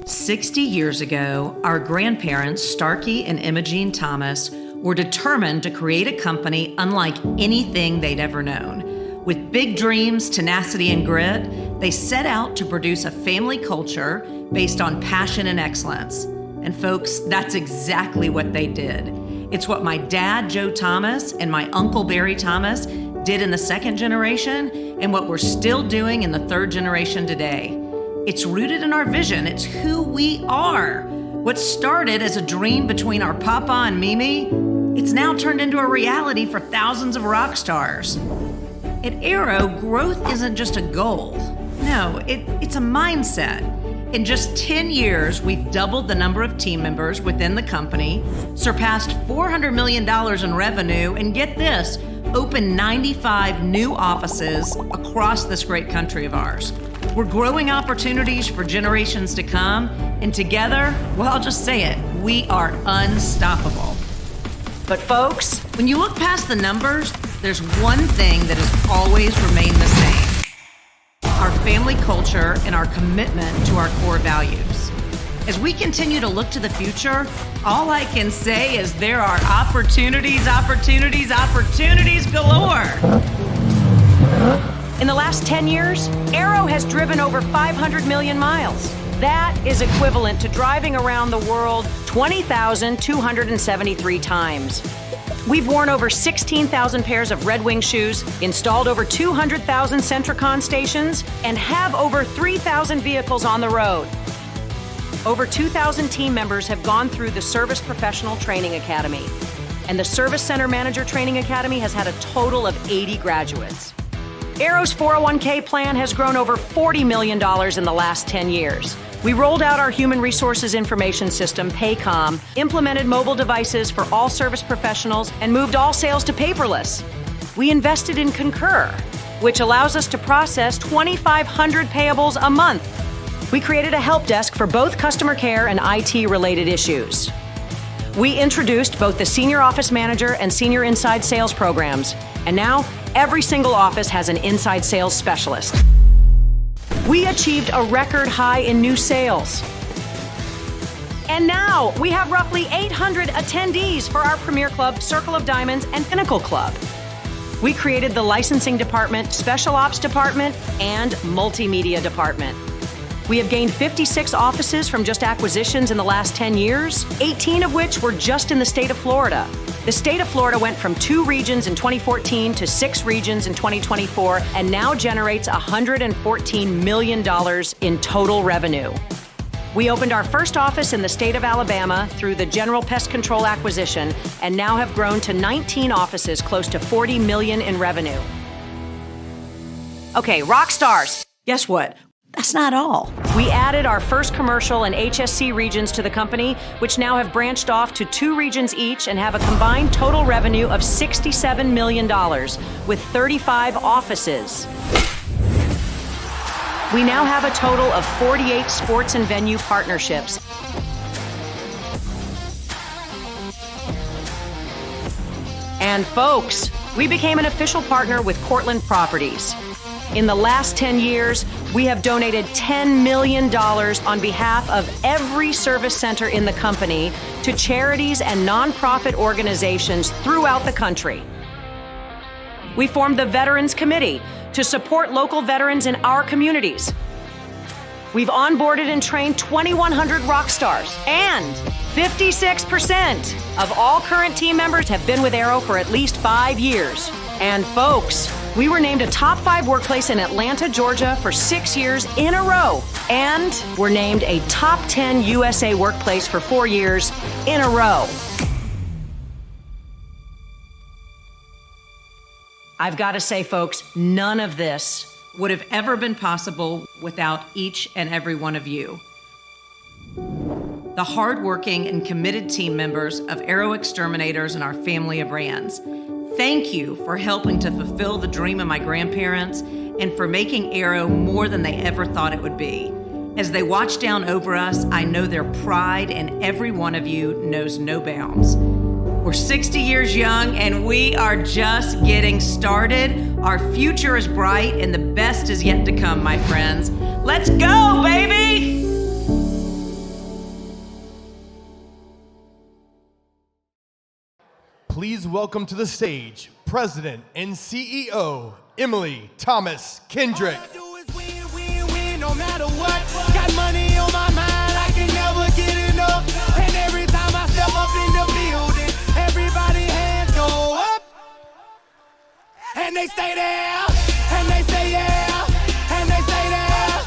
60 years ago, our grandparents, Starkey and Imogene Thomas, were determined to create a company unlike anything they'd ever known. With big dreams, tenacity, and grit, they set out to produce a family culture based on passion and excellence. And folks, that's exactly what they did. It's what my dad, Joe Thomas, and my uncle, Barry Thomas, did in the second generation, and what we're still doing in the third generation today. It's rooted in our vision. It's who we are. What started as a dream between our papa and Mimi, it's now turned into a reality for thousands of rock stars. At Arrow, growth isn't just a goal. No, it's a mindset. In just 10 years, we've doubled the number of team members within the company, surpassed $400 million in revenue, and get this, opened 95 new offices across this great country of ours. We're growing opportunities for generations to come, and together, well, I'll just say it, we are unstoppable. But folks, when you look past the numbers, there's one thing that has always remained the same: our family culture and our commitment to our core values. As we continue to look to the future, all I can say is there are opportunities galore. In the last 10 years, Arrow has driven over 500 million miles. That is equivalent to driving around the world 20,273 times. We've worn over 16,000 pairs of Red Wing shoes, installed over 200,000 Centricon stations, and have over 3,000 vehicles on the road. Over 2,000 team members have gone through the Service Professional Training Academy, and the Service Center Manager Training Academy has had a total of 80 graduates. Arrow's 401k plan has grown over $40 million in the last 10 years. We rolled out our Human Resources Information System, Paycom, implemented mobile devices for all service professionals, and moved all sales to paperless. We invested in Concur, which allows us to process 2,500 payables a month. We created a help desk for both customer care and IT-related issues. We introduced both the Senior Office Manager and Senior Inside Sales programs, and now every single office has an inside sales specialist. We achieved a record high in new sales. And now we have roughly 800 attendees for our Premier Club, Circle of Diamonds, and Pinnacle Club. We created the licensing department, special ops department, and multimedia department. We have gained 56 offices from just acquisitions in the last 10 years, 18 of which were just in the state of Florida. The state of Florida went from 2 regions in 2014 to 6 regions in 2024 and now generates $114 million in total revenue. We opened our first office in the state of Alabama through the General Pest Control acquisition and now have grown to 19 offices, close to $40 million in revenue. Okay, rock stars. Guess what? That's not all. We added our first commercial and HSC regions to the company, which now have branched off to 2 regions each and have a combined total revenue of $67 million with 35 offices. We now have a total of 48 sports and venue partnerships. And folks, we became an official partner with Cortland Properties. In the last 10 years, we have donated $10 million on behalf of every service center in the company to charities and nonprofit organizations throughout the country. We formed the Veterans Committee to support local veterans in our communities. We've onboarded and trained 2,100 rock stars, and 56% of all current team members have been with Arrow for at least 5 years. And folks, we were named a top 5 workplace in Atlanta, Georgia for 6 years in a row. And we're named a top 10 USA workplace for 4 years in a row. I've got to say, folks, none of this would have ever been possible without each and every one of you. The hardworking and committed team members of Arrow Exterminators and our family of brands. Thank you for helping to fulfill the dream of my grandparents and for making Arrow more than they ever thought it would be. As they watch down over us, I know their pride in every one of you knows no bounds. We're 60 years young and we are just getting started. Our future is bright and the best is yet to come, my friends. Let's go, baby! please welcome to the stage President and CEO Emily Thomas Kendrick. All I do is win, win, win, no matter what. Got money on my mind, I can never get enough. And every time I step up in the building, everybody hands go up. And they stay there, and they say yeah, and they stay there.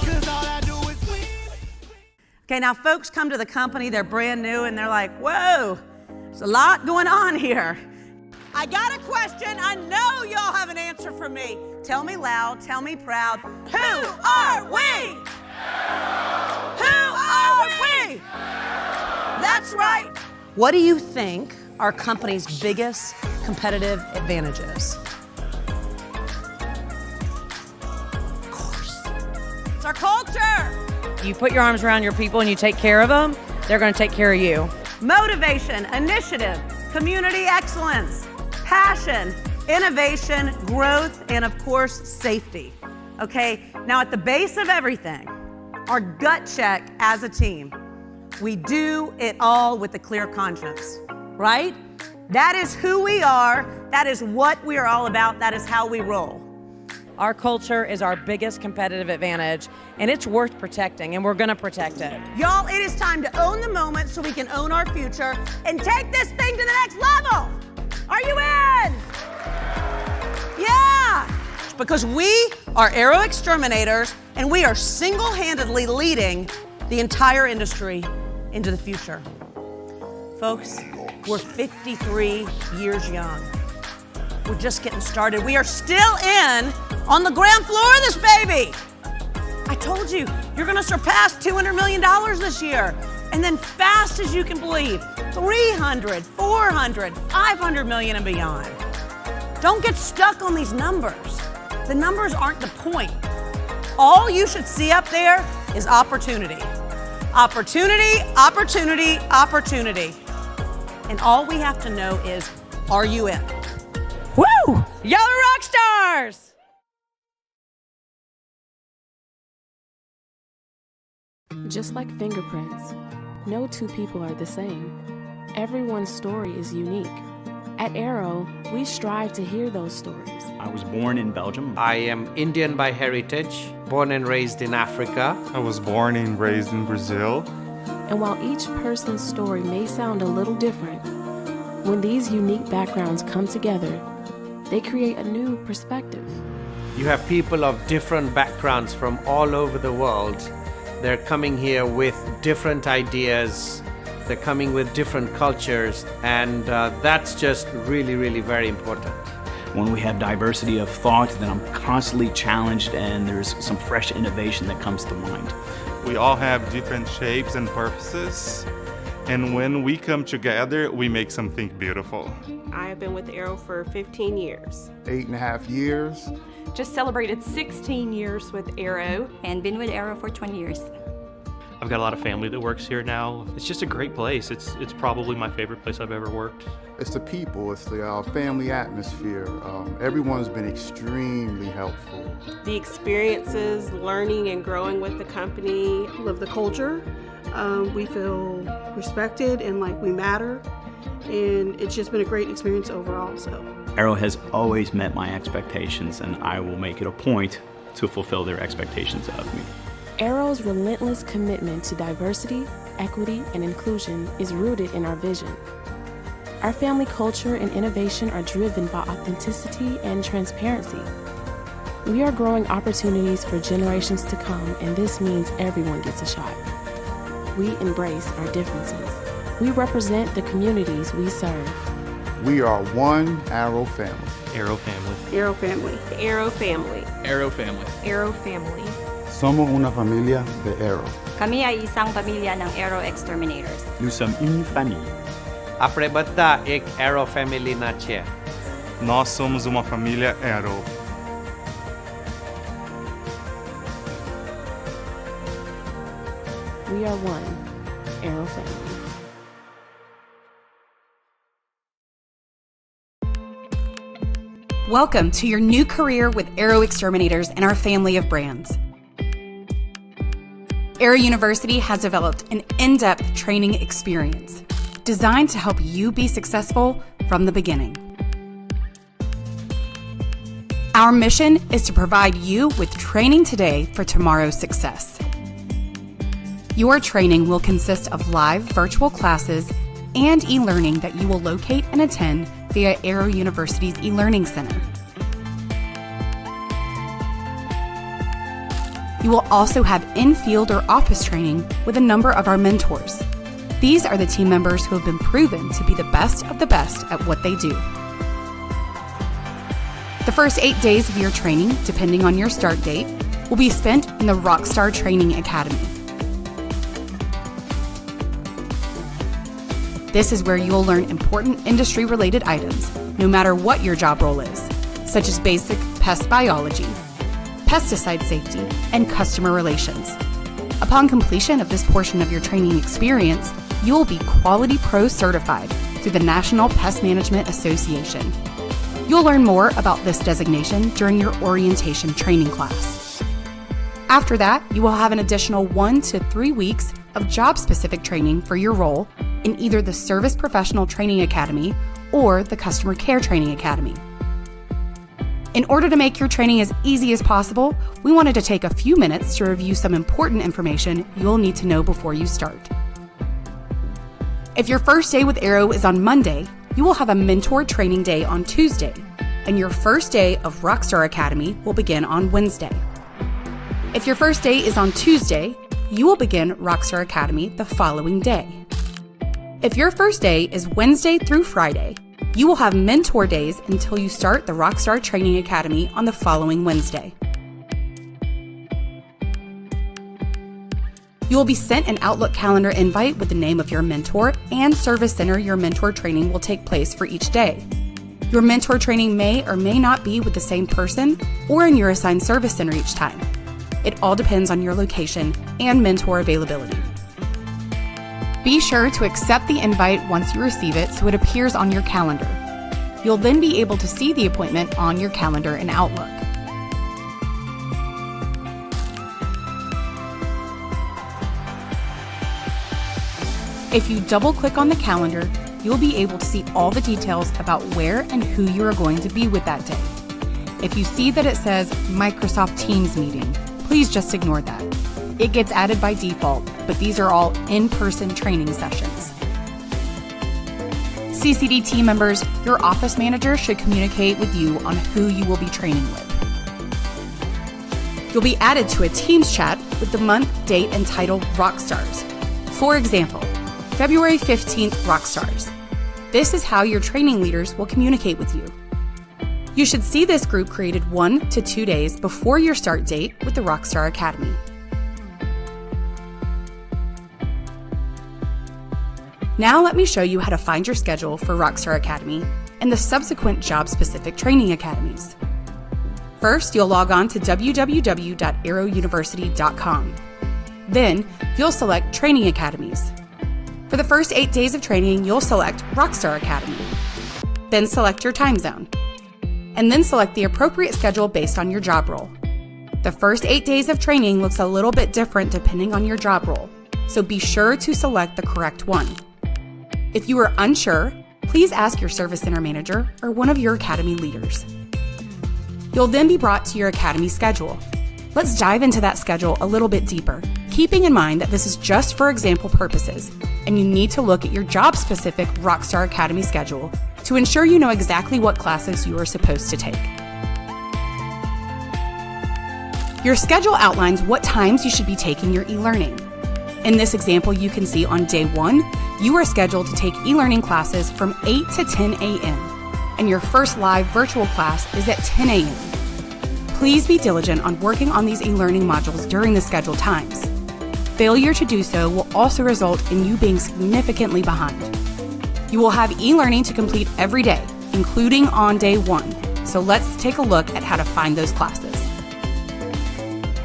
'Cause all I do is win. Okay, now folks come to the company, they're brand new, and they're like, whoa, there's a lot going on here. I got a question, I know y'all have an answer for me. Tell me loud, tell me proud. Who are we? Who are we? That's right. What do you think our company's biggest competitive advantage is? Of course, it's our culture. You put your arms around your people and you take care of them, they're going to take care of you. Motivation, initiative, community excellence, passion, innovation, growth, and of course, safety. Okay, now at the base of everything, our gut check as a team, we do it all with a clear conscience, right? That is who we are, that is what we are all about, that is how we roll. Our culture is our biggest competitive advantage, and it's worth protecting, and we're going to protect it. Y'all, it is time to own the moment so we can own our future and take this thing to the next level. Are you in? Yeah! Because we are Aero Exterminators, and we are single-handedly leading the entire industry into the future. Folks, we're 53 years young. We're just getting started. We are still on the ground floor of this baby. I told you, you're gonna surpass $200 million this year. And then fast as you can believe, 300, 400, 500 million and beyond. Don't get stuck on these numbers. The numbers aren't the point. All you should see up there is opportunity. Opportunity, opportunity, opportunity. And all we have to know is, are you in? Woo! Y'all are rock stars! Just like fingerprints, no two people are the same. Everyone's story is unique. At Aero, we strive to hear those stories. I was born in Belgium. I am Indian by heritage, born and raised in Africa. I was born and raised in Brazil. And while each person's story may sound a little different, when these unique backgrounds come together, they create a new perspective. You have people of different backgrounds from all over the world. They're coming here with different ideas. They're coming with different cultures, and that's just really, really very important. When we have diversity of thought, then I'm constantly challenged and there's some fresh innovation that comes to mind. We all have different shapes and purposes, and when we come together, we make something beautiful. I have been with Aero for 15 years. 8.5 years. Just celebrated 16 years with Aero. And been with Aero for 20 years. I've got a lot of family that works here now. It's just a great place. It's probably my favorite place I've ever worked. It's the people, it's the family atmosphere. Everyone's been extremely helpful. The experiences, learning and growing with the company. Love the culture. We feel respected and like we matter. And it's just been a great experience overall. So Aero has always met my expectations, and I will make it a point to fulfill their expectations of me. Aero's relentless commitment to diversity, equity, and inclusion is rooted in our vision. Our family culture and innovation are driven by authenticity and transparency. We are growing opportunities for generations to come, and this means everyone gets a shot. We embrace our differences. We represent the communities we serve. We are one Aero family. Aero family. Aero family. Aero family. Aero family. Aero family. Somos una familia de Aero. Kami ay isang pamilya ng Aero Exterminators. Nous sommes une famille. Apre બધા એક Aero family ના છે. Nós somos uma família Aero. We are one Aero family. Welcome to your new career with Aero Exterminators and our family of brands. Aero University has developed an in-depth training experience designed to help you be successful from the beginning. Our mission is to provide you with training today for tomorrow's success. Your training will consist of live virtual classes and e-learning that you will locate and attend via Arrow University's e-learning center. You will also have in-field or office training with a number of our mentors. These are the team members who have been proven to be the best of the best at what they do. The first 8 days of your training, depending on your start date, will be spent in the Rockstar Training Academy. This is where you'll learn important industry-related items, no matter what your job role is, such as basic pest biology, pesticide safety, and customer relations. Upon completion of this portion of your training experience, you will be Quality Pro certified through the National Pest Management Association. You'll learn more about this designation during your orientation training class. After that, you will have an additional 1 to 3 weeks of job-specific training for your role in either the Service Professional Training Academy or the Customer Care Training Academy. In order to make your training as easy as possible, we wanted to take a few minutes to review some important information you'll need to know before you start. If your first day with Arrow is on Monday, you will have a mentor training day on Tuesday, and your first day of Rockstar Academy will begin on Wednesday. If your first day is on Tuesday, you will begin Rockstar Academy the following day. If your first day is Wednesday through Friday, you will have mentor days until you start the Rockstar Training Academy on the following Wednesday. You will be sent an Outlook calendar invite with the name of your mentor and service center your mentor training will take place for each day. Your mentor training may or may not be with the same person or in your assigned service center each time. It all depends on your location and mentor availability. Be sure to accept the invite once you receive it so it appears on your calendar. You'll then be able to see the appointment on your calendar in Outlook. If you double-click on the calendar, you'll be able to see all the details about where and who you are going to be with that day. If you see that it says Microsoft Teams meeting, please just ignore that. It gets added by default, but these are all in-person training sessions. CCD team members, your office manager should communicate with you on who you will be training with. You'll be added to a Teams chat with the month, date, and title Rockstars. For example, February 15th Rockstars. This is how your training leaders will communicate with you. You should see this group created 1 to 2 days before your start date with the Rockstar Academy. Now let me show you how to find your schedule for Rockstar Academy and the subsequent job-specific training academies. First, you'll log on to www.arrowuniversity.com. Then, you'll select Training Academies. For the first 8 days of training, you'll select Rockstar Academy. Then select your time zone. And then select the appropriate schedule based on your job role. The first 8 days of training looks a little bit different depending on your job role, so be sure to select the correct one. If you are unsure, please ask your service center manager or one of your academy leaders. You'll then be brought to your academy schedule. Let's dive into that schedule a little bit deeper, keeping in mind that this is just for example purposes, and you need to look at your job-specific Rockstar Academy schedule to ensure you know exactly what classes you are supposed to take. Your schedule outlines what times you should be taking your e-learning. In this example, you can see on day 1, you are scheduled to take e-learning classes from 8 to 10 a.m., and your first live virtual class is at 10 a.m. Please be diligent on working on these e-learning modules during the scheduled times. Failure to do so will also result in you being significantly behind. You will have e-learning to complete every day, including on day 1, so let's take a look at how to find those classes.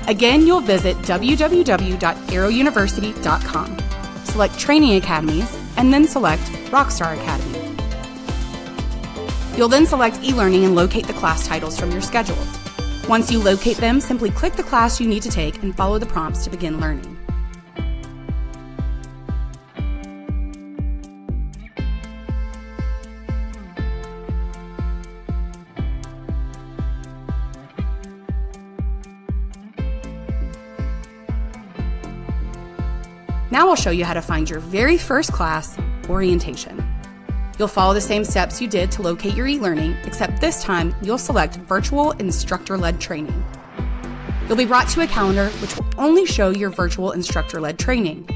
Again, you'll visit www.arrowuniversity.com, select Training Academies, and then select Rockstar Academy. You'll then select e-learning and locate the class titles from your schedule. Once you locate them, simply click the class you need to take and follow the prompts to begin learning. Now I'll show you how to find your very first class, orientation. You'll follow the same steps you did to locate your e-learning, except this time you'll select virtual instructor-led training. You'll be brought to a calendar which will only show your virtual instructor-led training.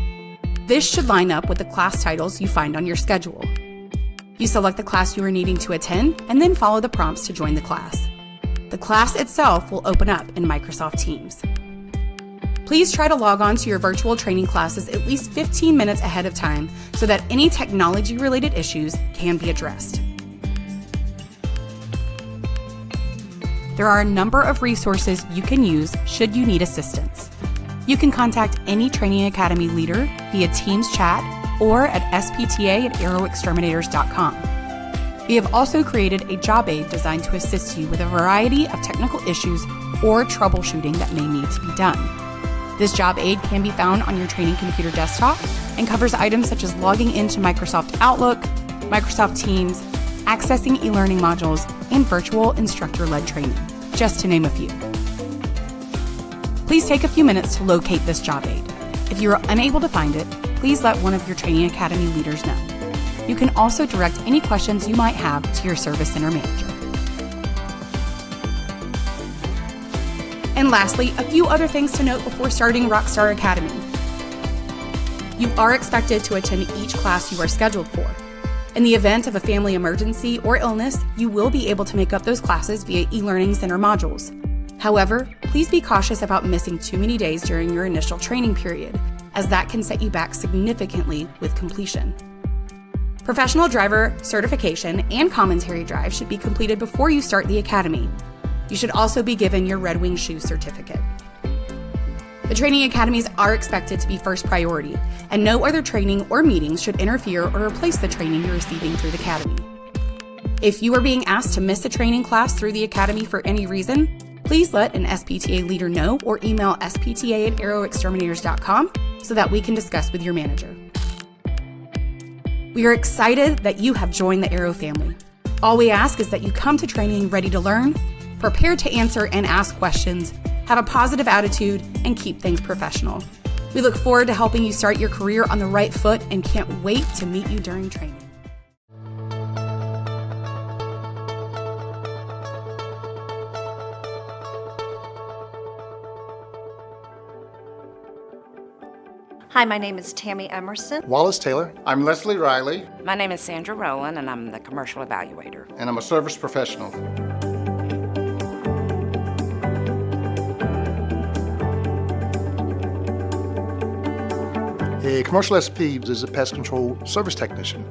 This should line up with the class titles you find on your schedule. You select the class you are needing to attend and then follow the prompts to join the class. The class itself will open up in Microsoft Teams. Please try to log on to your virtual training classes at least 15 minutes ahead of time so that any technology-related issues can be addressed. There are a number of resources you can use should you need assistance. You can contact any Training Academy leader via Teams chat or at spta@aeroexterminators.com. We have also created a job aid designed to assist you with a variety of technical issues or troubleshooting that may need to be done. This job aid can be found on your training computer desktop and covers items such as logging into Microsoft Outlook, Microsoft Teams, accessing e-learning modules, and virtual instructor-led training, just to name a few. Please take a few minutes to locate this job aid. If you are unable to find it, please let one of your Training Academy leaders know. You can also direct any questions you might have to your Service Center manager. And lastly, a few other things to note before starting Rockstar Academy. You are expected to attend each class you are scheduled for. In the event of a family emergency or illness, you will be able to make up those classes via e-learning center modules. However, please be cautious about missing too many days during your initial training period, as that can set you back significantly with completion. Professional driver certification and commentary drive should be completed before you start the academy. You should also be given your Red Wing Shoes certificate. The training academies are expected to be first priority, and no other training or meetings should interfere or replace the training you're receiving through the academy. If you are being asked to miss a training class through the academy for any reason, please let an SPTA leader know or email spta@aeroexterminators.com so that we can discuss with your manager. We are excited that you have joined the Aero family. All we ask is that you come to training ready to learn, prepared to answer and ask questions, have a positive attitude, and keep things professional. We look forward to helping you start your career on the right foot and can't wait to meet you during training. Hi, my name is Tammy Emerson. Wallace Taylor. I'm Leslie Riley. My name is Sandra Rowland, and I'm the commercial evaluator. And I'm a service professional. A commercial SP is a pest control service technician.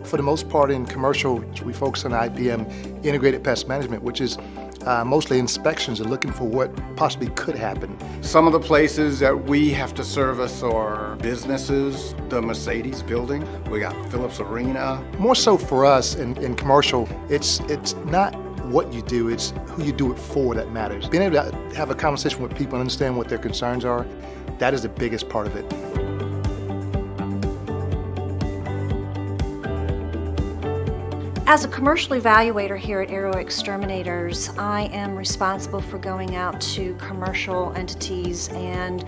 For the most part in commercial, we focus on IPM, integrated pest management, which is mostly inspections and looking for what possibly could happen. Some of the places that we have to service are businesses, the Mercedes building, we got Phillips Arena. More so for us in commercial, it's not what you do, it's who you do it for that matters. Being able to have a conversation with people and understand what their concerns are, that is the biggest part of it. As a commercial evaluator here at Aero Exterminators, I am responsible for going out to commercial entities and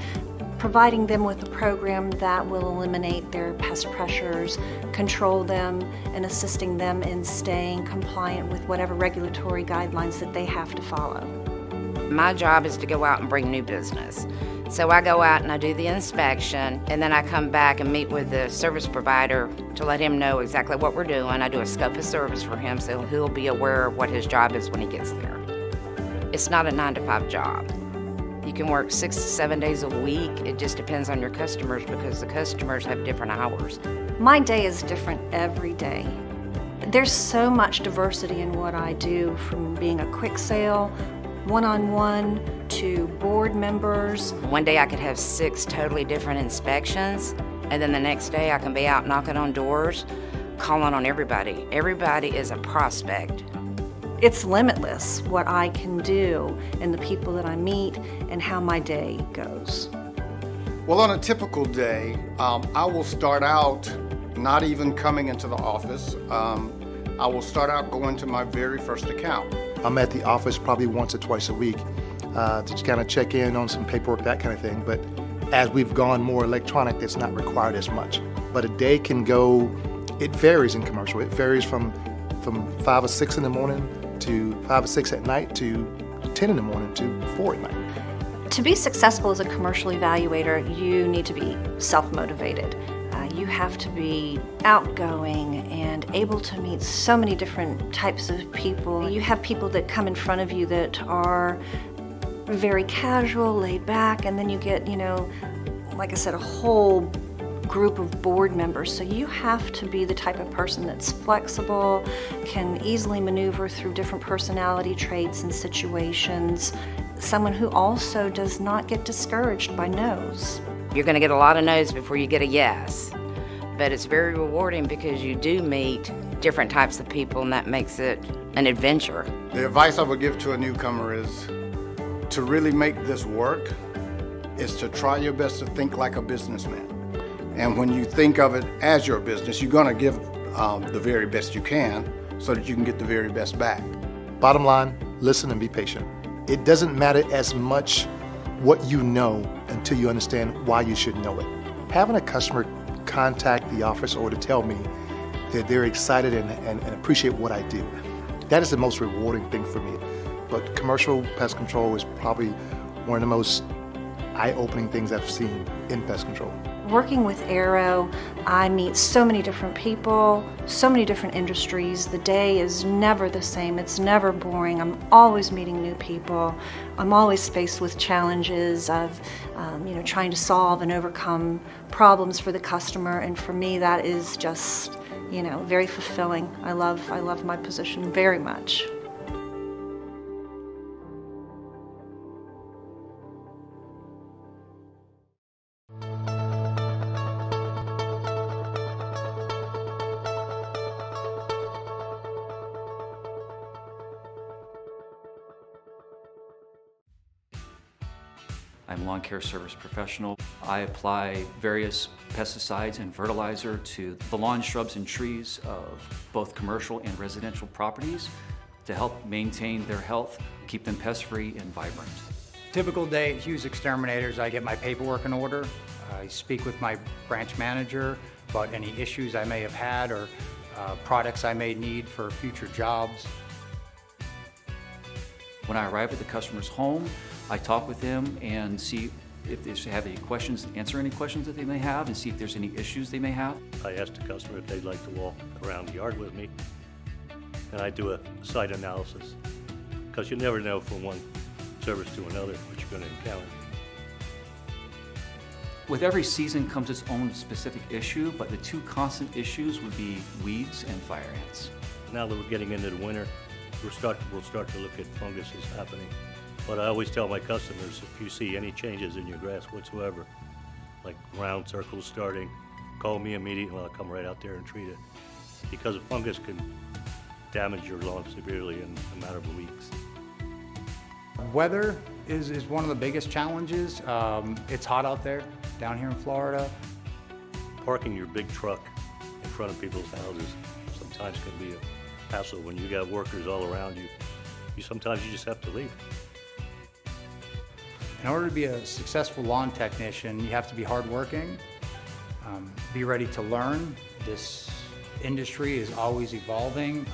providing them with a program that will eliminate their pest pressures, control them, and assisting them in staying compliant with whatever regulatory guidelines that they have to follow. My job is to go out and bring new business. So I go out and I do the inspection, and then I come back and meet with the service provider to let him know exactly what we're doing. I do a scope of service for him so he'll be aware of what his job is when he gets there. It's not a 9-to-5 job. You can work 6 to 7 days a week. It just depends on your customers because the customers have different hours. My day is different every day. There's so much diversity in what I do, from being a quick sale, one-on-one, to board members. One day I could have 6 totally different inspections, and then the next day I can be out knocking on doors, calling on everybody. Everybody is a prospect. It's limitless what I can do and the people that I meet and how my day goes. Well, on a typical day, I will start out not even coming into the office. I will start out going to my very first account. I'm at the office probably once or twice a week to just kind of check in on some paperwork, that kind of thing. But As we've gone more electronic, that's not required as much. But a day can go, it varies in commercial. It varies from 5 or 6 in the morning to 5 or 6 at night to 10 in the morning to 4 at night. To be successful as a commercial evaluator, you need to be self-motivated. You have to be outgoing and able to meet so many different types of people. You have people that come in front of you that are very casual, laid back, and then you get, like I said, a whole group of board members. So you have to be the type of person that's flexible, can easily maneuver through different personality traits and situations. Someone who also does not get discouraged by no's. You're going to get a lot of no's before you get a yes, but it's very rewarding because you do meet different types of people, and that makes it an adventure. The advice I would give to a newcomer is to really make this work is to try your best to think like a businessman. And when you think of it as your business, you're going to give the very best you can so that you can get the very best back. Bottom line, listen and be patient. It doesn't matter as much what you know until you understand why you should know it. Having a customer contact the office or to tell me that they're excited and appreciate what I do, that is the most rewarding thing for me. But commercial pest control is probably one of the most eye-opening things I've seen in pest control. Working with Arrow, I meet so many different people, so many different industries. The day is never the same. It's never boring. I'm always meeting new people. I'm always faced with challenges of, trying to solve and overcome problems for the customer. And for me, that is just, very fulfilling. I love my position very much. I'm a lawn care service professional. I apply various pesticides and fertilizer to the lawn, shrubs, and trees of both commercial and residential properties to help maintain their health, keep them pest-free and vibrant. Typical day at Hughes Exterminators, I get my paperwork in order. I speak with my branch manager about any issues I may have had or products I may need for future jobs. When I arrive at the customer's home, I talk with them and see if they have any questions, answer any questions that they may have, and see if there's any issues they may have. I ask the customer if they'd like to walk around the yard with me, and I do a site analysis, because you never know from one service to another what you're going to encounter. With every season comes its own specific issue, but the two constant issues would be weeds and fire ants. Now that we're getting into the winter, we'll start to look at funguses happening. But I always tell my customers, if you see any changes in your grass whatsoever, like round circles starting, call me immediately and I'll come right out there and treat it. Because a fungus can damage your lawn severely in a matter of weeks. Weather is one of the biggest challenges. It's hot out there, down here in Florida. Parking your big truck in front of people's houses sometimes can be a hassle when you got workers all around you. Sometimes you just have to leave. In order to be a successful lawn technician, you have to be hardworking, be ready to learn. This industry is always evolving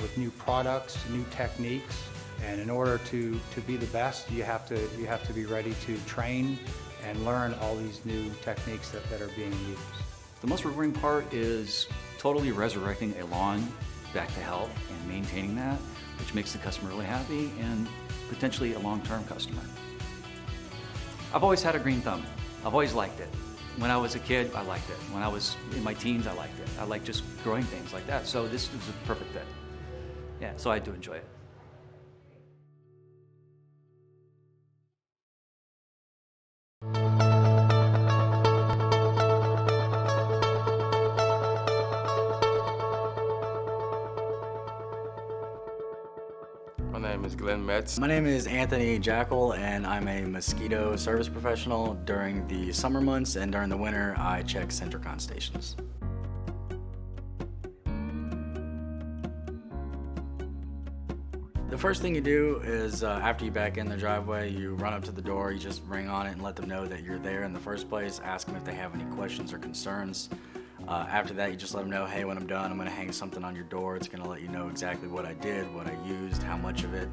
with new products, new techniques, and in order to be the best, you have to be ready to train and learn all these new techniques that are being used. The most rewarding part is totally resurrecting a lawn back to health and maintaining that, which makes the customer really happy and potentially a long-term customer. I've always had a green thumb. I've always liked it. When I was a kid, I liked it. When I was in my teens, I liked it. I like just growing things like that. So this was a perfect fit. Yeah, so I do enjoy it. My name is Glenn Metz. My name is Anthony Jackal, and I'm a mosquito service professional. During the summer months and during the winter, I check Centricon stations. The first thing you do is after you back in the driveway, you run up to the door, you just ring on it and let them know that you're there in the first place. Ask them if they have any questions or concerns. After that, you just let them know, hey, when I'm done, I'm going to hang something on your door. It's going to let you know exactly what I did, what I used, how much of it.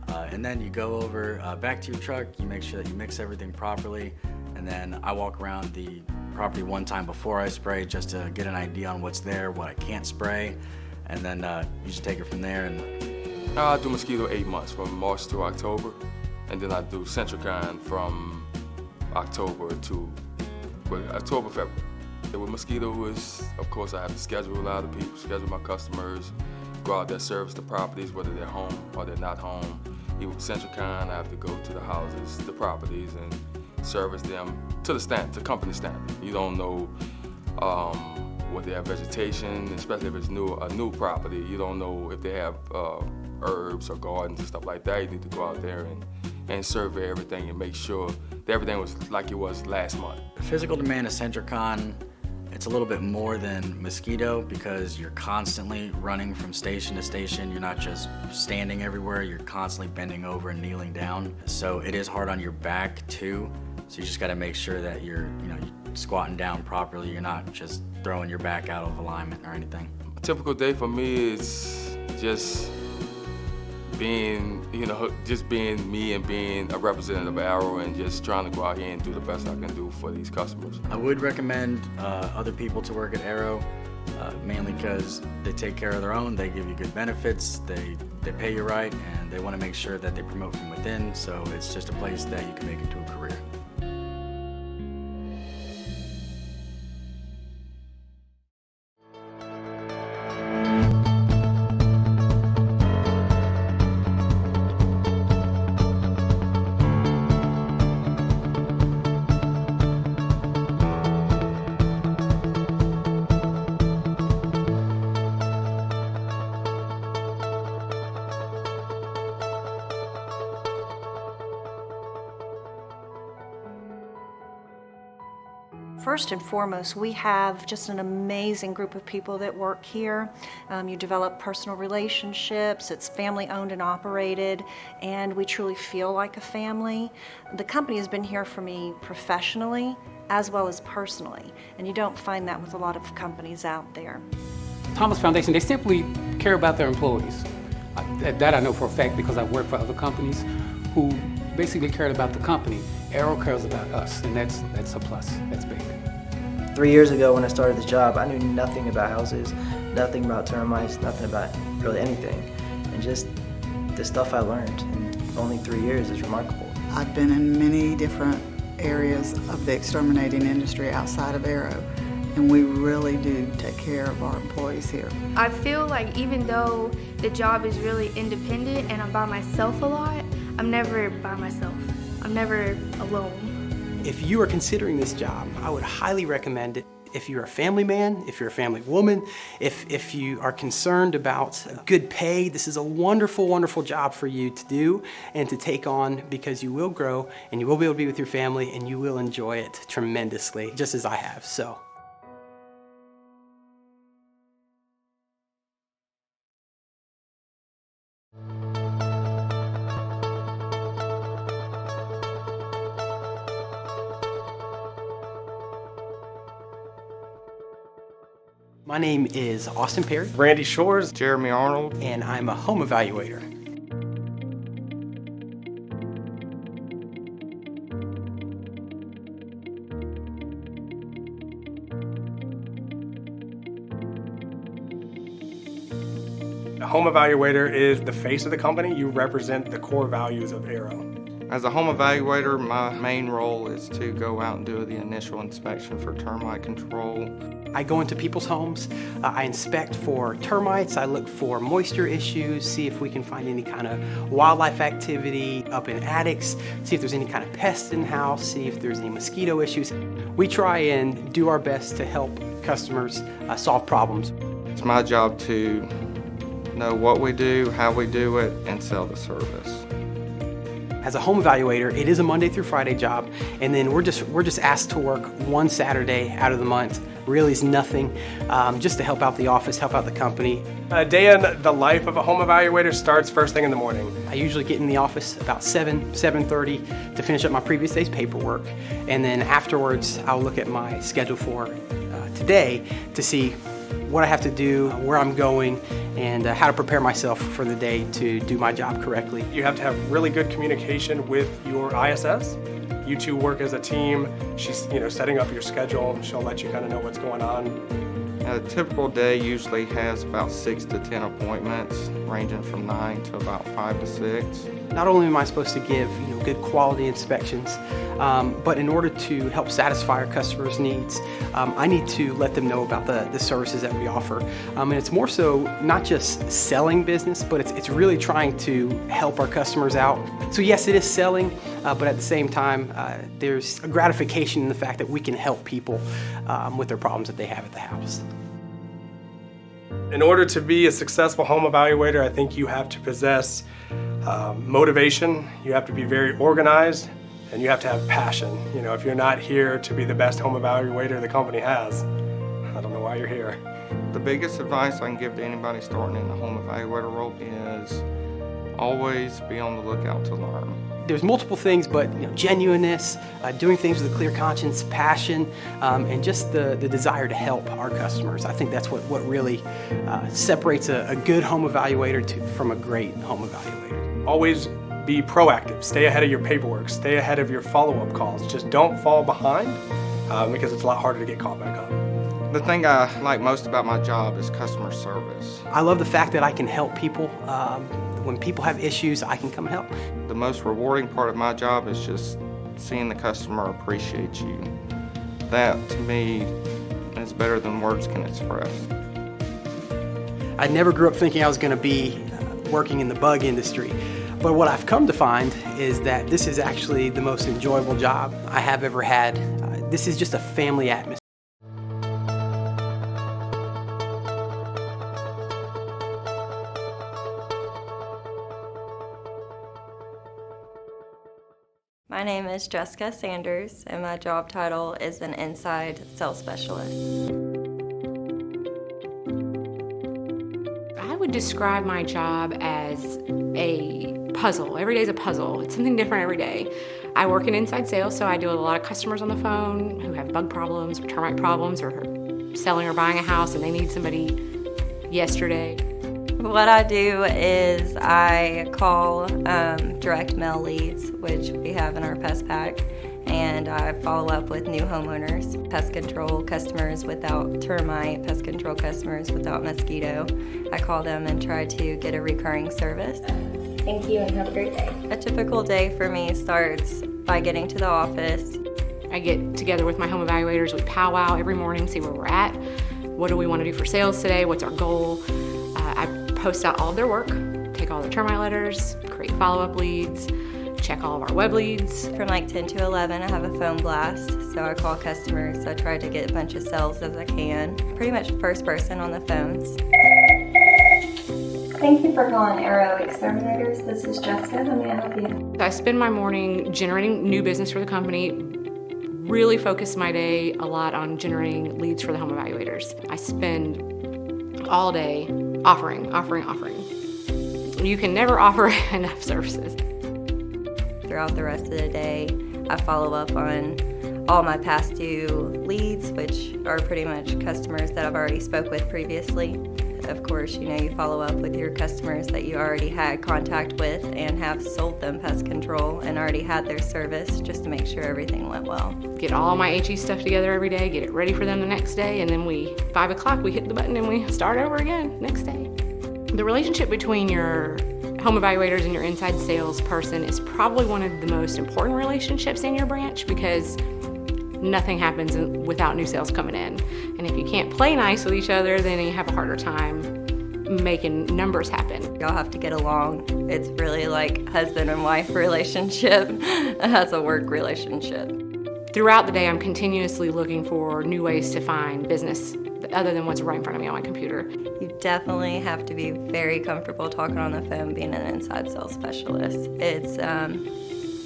And then you go over back to your truck, you make sure that you mix everything properly, and then I walk around the property one time before I spray just to get an idea on what's there, what I can't spray, and then you just take it from there. And I do mosquito 8 months, from March to October, and then I do Centricon from October, February. With mosquito is, of course, I have to schedule a lot of people, schedule my customers, go out there, service the properties, whether they're home or they're not home. Even with Centricon, I have to go to the houses, the properties, and service them to the standard, to company standard. You don't know what they have vegetation, especially if it's a new property. You don't know if they have herbs or gardens and stuff like that. You need to go out there and survey everything and make sure that everything was like it was last month. the physical demand of Centricon, it's a little bit more than mosquito because you're constantly running from station to station. You're not just standing everywhere, you're constantly bending over and kneeling down. So it is hard on your back too. So you just gotta make sure that you're squatting down properly. You're not just throwing your back out of alignment or anything. A typical day for me is just being, just being me and being a representative of Arrow and just trying to go out here and do the best I can do for these customers. I would recommend other people to work at Arrow, mainly because they take care of their own, they give you good benefits, they pay you right, and they want to make sure that they promote from within, so it's just a place that you can make into a career. First and foremost, we have just an amazing group of people that work here. You develop personal relationships, it's family owned and operated, and we truly feel like a family. The company has been here for me professionally as well as personally, and you don't find that with a lot of companies out there. Thomas Foundation, they simply care about their employees. That I know for a fact because I work for other companies who basically cared about the company. Arrow cares about us, and that's a plus. That's big. 3 years ago when I started this job, I knew nothing about houses, nothing about termites, nothing about really anything. And just the stuff I learned in only 3 years is remarkable. I've been in many different areas of the exterminating industry outside of Arrow, and we really do take care of our employees here. I feel like even though the job is really independent and I'm by myself a lot, I'm never by myself. I'm never alone. If you are considering this job, I would highly recommend it. If you're a family man, if you're a family woman, if you are concerned about good pay, this is a wonderful, wonderful job for you to do and to take on because you will grow and you will be able to be with your family and you will enjoy it tremendously, just as I have. So. My name is Austin Perry, Randy Shores, Jeremy Arnold, and I'm a home evaluator. A home evaluator is the face of the company. You represent the core values of Arrow. As a home evaluator, my main role is to go out and do the initial inspection for termite control. I go into people's homes, I inspect for termites, I look for moisture issues, see if we can find any kind of wildlife activity up in attics, see if there's any kind of pests in the house, see if there's any mosquito issues. We try and do our best to help customers solve problems. It's my job to know what we do, how we do it, and sell the service. As a home evaluator, it is a Monday through Friday job, and then we're just asked to work one Saturday out of the month. Really is nothing, just to help out the office, help out the company. A day in the life of a home evaluator starts first thing in the morning. I usually get in the office about 7:30 to finish up my previous day's paperwork, and then afterwards I'll look at my schedule for today to see what I have to do, where I'm going, and how to prepare myself for the day to do my job correctly. You have to have really good communication with your ISS. You two work as a team. She's, setting up your schedule. She'll let you kind of know what's going on. A typical day usually has about 6 to 10 appointments, ranging from 9 to about 5 to 6. Not only am I supposed to give good quality inspections, but in order to help satisfy our customers' needs, I need to let them know about the services that we offer. And it's more so not just selling business, but it's really trying to help our customers out. So yes, it is selling, but at the same time, there's a gratification in the fact that we can help people with their problems that they have at the house. In order to be a successful home evaluator, I think you have to possess motivation, you have to be very organized, and you have to have passion. If you're not here to be the best home evaluator the company has, I don't know why you're here. The biggest advice I can give to anybody starting in the home evaluator role is always be on the lookout to learn. There's multiple things, but genuineness, doing things with a clear conscience, passion, and just the desire to help our customers. I think that's what really separates a good home evaluator from a great home evaluator. Always be proactive. Stay ahead of your paperwork. Stay ahead of your follow-up calls. Just don't fall behind because it's a lot harder to get caught back up. The thing I like most about my job is customer service. I love the fact that I can help people. When people have issues, I can come and help. The most rewarding part of my job is just seeing the customer appreciate you. That, to me, is better than words can express. I never grew up thinking I was going to be working in the bug industry. But what I've come to find is that this is actually the most enjoyable job I have ever had. This is just a family atmosphere. My name is Jessica Sanders, and my job title is an inside sales specialist. I would describe my job as a puzzle. Every day is a puzzle. It's something different every day. I work in inside sales, so I deal with a lot of customers on the phone who have bug problems or termite problems or selling or buying a house and they need somebody yesterday. What I do is I call direct mail leads, which we have in our pest pack, and I follow up with new homeowners, pest control customers without termite, pest control customers without mosquito. I call them and try to get a recurring service. Thank you and have a great day. A typical day for me starts by getting to the office. I get together with my home evaluators, we powwow every morning, see where we're at. What do we want to do for sales today? What's our goal? I post out all of their work, take all their termite letters, create follow-up leads, check all of our web leads. From like 10 to 11, I have a phone blast, so I call customers. I try to get a bunch of sales as I can. Pretty much first person on the phones. Thank you for calling Arrow Exterminators. This is Jessica. How may I help you? I spend my morning generating new business for the company, really focus my day a lot on generating leads for the home evaluators. I spend all day offering. You can never offer enough services. Throughout the rest of the day, I follow up on all my past due leads, which are pretty much customers that I've already spoke with previously. Of course, you follow up with your customers that you already had contact with and have sold them pest control and already had their service, just to make sure everything went well. Get all my HE stuff together every day, get it ready for them the next day, and then 5 o'clock, we hit the button and we start over again next day. The relationship between your home evaluators and your inside sales person is probably one of the most important relationships in your branch because nothing happens without new sales coming in. And if you can't play nice with each other, then you have a harder time making numbers happen. Y'all have to get along. It's really like husband and wife relationship as a work relationship. Throughout the day, I'm continuously looking for new ways to find business other than what's right in front of me on my computer. You definitely have to be very comfortable talking on the phone being an inside sales specialist. It's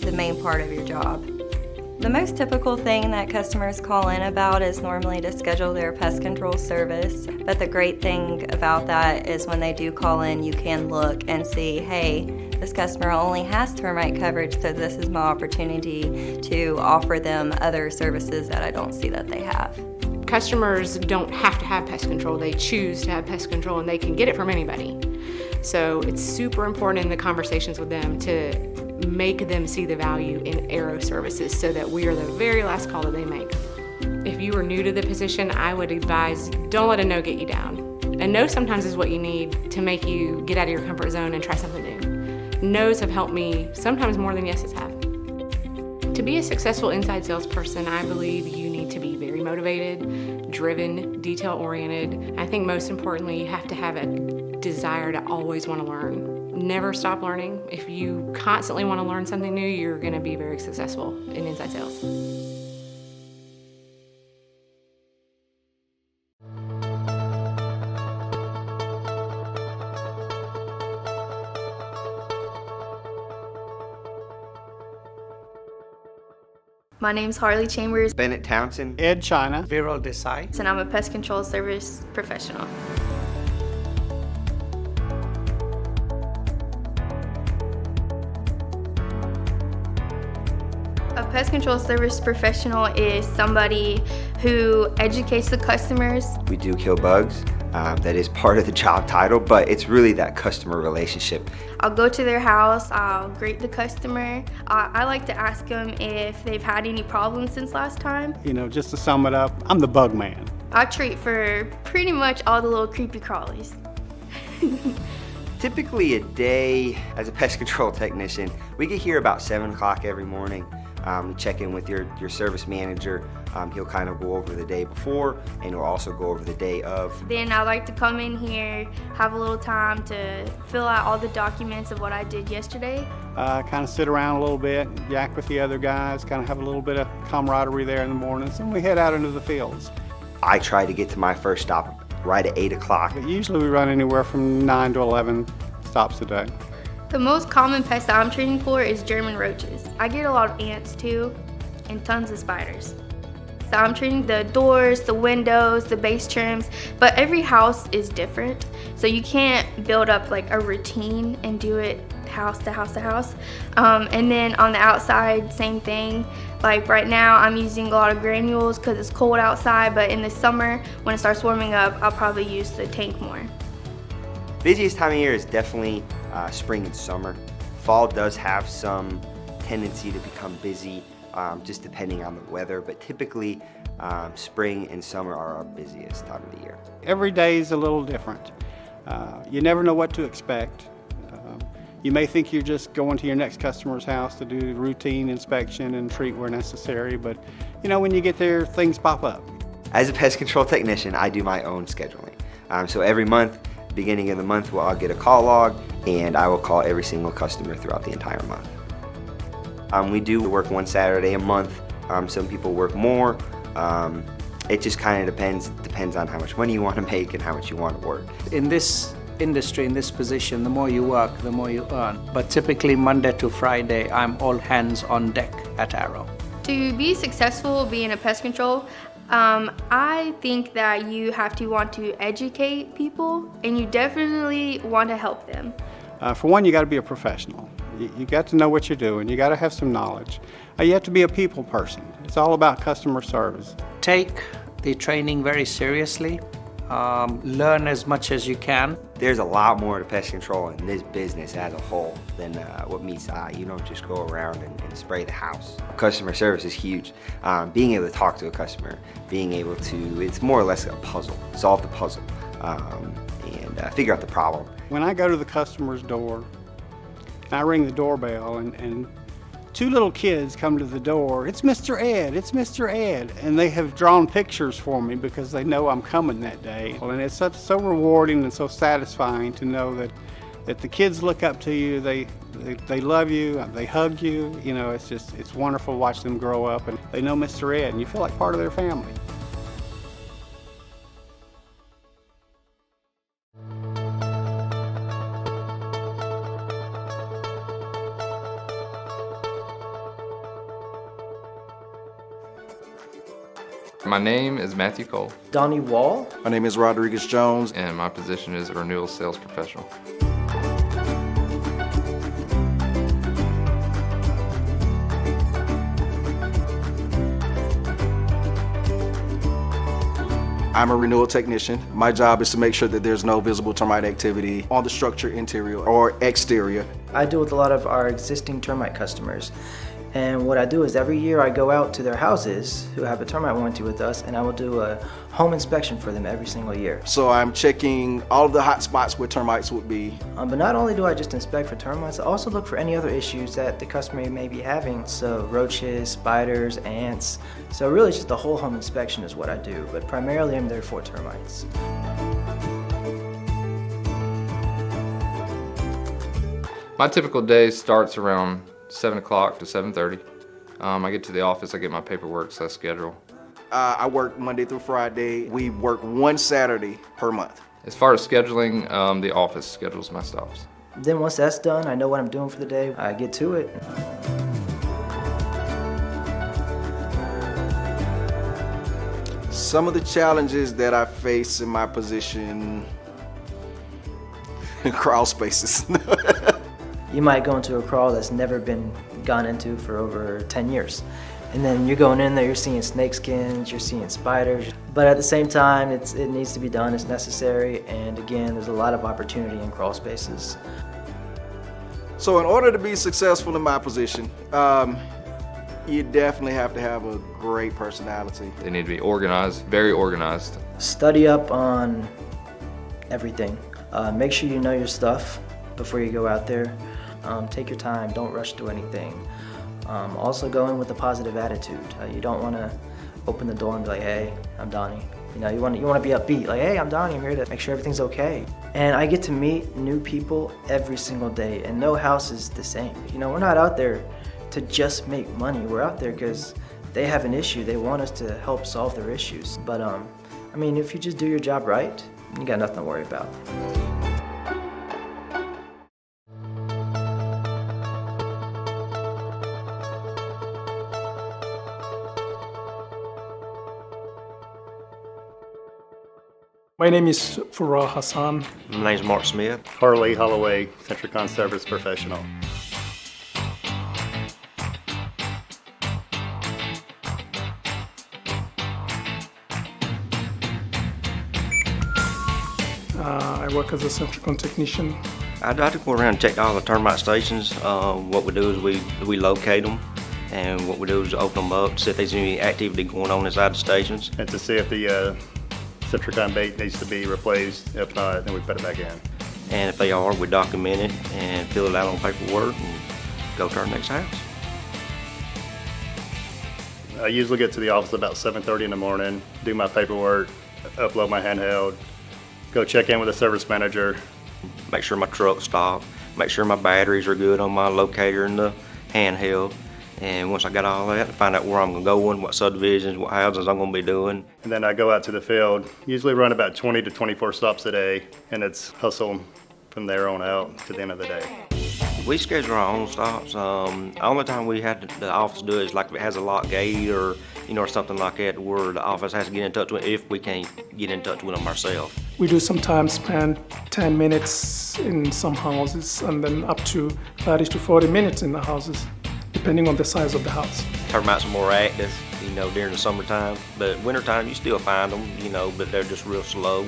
the main part of your job. The most typical thing that customers call in about is normally to schedule their pest control service. But the great thing about that is when they do call in, you can look and see, hey, this customer only has termite coverage, so this is my opportunity to offer them other services that I don't see that they have. Customers don't have to have pest control. They choose to have pest control, and they can get it from anybody. So it's super important in the conversations with them to make them see the value in Arrow services so that we are the very last call that they make. If you are new to the position, I would advise don't let a no get you down. A no sometimes is what you need to make you get out of your comfort zone and try something new. No's have helped me sometimes more than yeses have. To be a successful inside salesperson, I believe you need to be very motivated, driven, detail-oriented. I think most importantly, you have to have a desire to always want to learn. Never stop learning. If you constantly want to learn something new, you're going to be very successful in inside sales. My name's Harley Chambers, Bennett Townsend, Ed China, Viral Desai, and I'm a pest control service professional. A pest control service professional is somebody who educates the customers. We do kill bugs. That is part of the job title, but it's really that customer relationship. I'll go to their house, I'll greet the customer. I like to ask them if they've had any problems since last time. You know, just to sum it up, I'm the bug man. I treat for pretty much all the little creepy crawlies. Typically a day as a pest control technician, we get here about 7 o'clock every morning. You check in with your service manager. He'll kind of go over the day before, and he'll also go over the day of. Then I like to come in here, have a little time to fill out all the documents of what I did yesterday. Kind of sit around a little bit, yak with the other guys, kind of have a little bit of camaraderie there in the mornings, and we head out into the fields. I try to get to my first stop right at 8 o'clock. But usually we run anywhere from 9 to 11 stops a day. The most common pest that I'm treating for is German roaches. I get a lot of ants too, and tons of spiders. So I'm treating the doors, the windows, the base trims, but every house is different. So you can't build up like a routine and do it house to house to house. And then on the outside, same thing. Like right now, I'm using a lot of granules because it's cold outside, but in the summer, when it starts warming up, I'll probably use the tank more. Busiest time of year is definitely spring and summer. Fall does have some tendency to become busy, just depending on the weather, but typically spring and summer are our busiest time of the year. Every day is a little different. You never know what to expect. You may think you're just going to your next customer's house to do routine inspection and treat where necessary, but you know, when you get there, things pop up. As a pest control technician, I do my own scheduling. So every month, beginning of the month, I'll get a call log, and I will call every single customer throughout the entire month. We do work one Saturday a month. Some people work more. It just kind of depends on how much money you want to make and how much you want to work. In this industry, in this position, the more you work, the more you earn. But typically Monday to Friday, I'm all hands on deck at Arrow. To be successful being a pest control, I think that you have to want to educate people, and you definitely want to help them. For one, you got to be a professional. You got to know what you're doing. You got to have some knowledge. You have to be a people person. It's all about customer service. Take the training very seriously. Learn as much as you can. There's a lot more to pest control in this business as a whole than what meets the eye. You don't just go around and spray the house. Customer service is huge. Being able to talk to a customer, being able to, it's more or less a puzzle, solve the puzzle, and figure out the problem. When I go to the customer's door, and I ring the doorbell, and two little kids come to the door. It's Mr. Ed, it's Mr. Ed. And they have drawn pictures for me because they know I'm coming that day. And it's so rewarding and so satisfying to know that the kids look up to you, they love you, they hug you. You know, it's wonderful to watch them grow up, and they know Mr. Ed, and you feel like part of their family. My name is Matthew Cole. Donnie Wall. My name is Rodriguez Jones. And my position is a renewal sales professional. I'm a renewal technician. My job is to make sure that there's no visible termite activity on the structure, interior or exterior. I deal with a lot of our existing termite customers. And what I do is every year I go out to their houses who have a termite warranty with us, and I will do a home inspection for them every single year. So I'm checking all of the hot spots where termites would be. But not only do I just inspect for termites, I also look for any other issues that the customer may be having. So roaches, spiders, ants. So really just the whole home inspection is what I do, but primarily I'm there for termites. My typical day starts around 7 o'clock to 7:30. I get to the office, I get my paperwork, set schedule. I work Monday through Friday. We work one Saturday per month. As far as scheduling, the office schedules my stops. Then once that's done, I know what I'm doing for the day. I get to it. Some of the challenges that I face in my position, crawl spaces. You might go into a crawl that's never been gone into for over 10 years. And then you're going in there, you're seeing snake skins, you're seeing spiders. But at the same time, it needs to be done, it's necessary. And again, there's a lot of opportunity in crawl spaces. So in order to be successful in my position, you definitely have to have a great personality. They need to be organized, very organized. Study up on everything. Make sure you know your stuff before you go out there. Take your time, don't rush to anything. Also go in with a positive attitude. You don't want to open the door and be like, hey, I'm Donnie. You know, you want to be upbeat, like, hey, I'm Donnie, I'm here to make sure everything's okay. And I get to meet new people every single day, and no house is the same. You know, we're not out there to just make money. We're out there because they have an issue. They want us to help solve their issues. But I mean, if you just do your job right, you got nothing to worry about. My name is Farah Hassan. My name is Mark Smith. Harley Holloway, Centricon Service Professional. I work as a Centricon technician. I go around and check all the termite stations. What we do is we locate them, and what we do is open them up, see if there's any activity going on inside the stations. And to see if the Centricon bait needs to be replaced. If not, then we put it back in. And if they are, we document it and fill it out on paperwork and go to our next house. I usually get to the office about 7:30 in the morning, do my paperwork, upload my handheld, go check in with the service manager. Make sure my truck's stopped, make sure my batteries are good on my locator and the handheld. And once I got all that, find out where I'm going to go in, what subdivisions, what houses I'm going to be doing. And then I go out to the field, usually run about 20 to 24 stops a day, and it's hustle from there on out to the end of the day. We schedule our own stops. The only time we had the office do it is like if it has a lock gate or, you know, or something like that where the office has to get in touch with it if we can't get in touch with them ourselves. We do sometimes spend 10 minutes in some houses and then up to 30 to 40 minutes in the houses, depending on the size of the house. Termites are more active, you know, during the summertime, but wintertime you still find them, you know, but they're just real slow.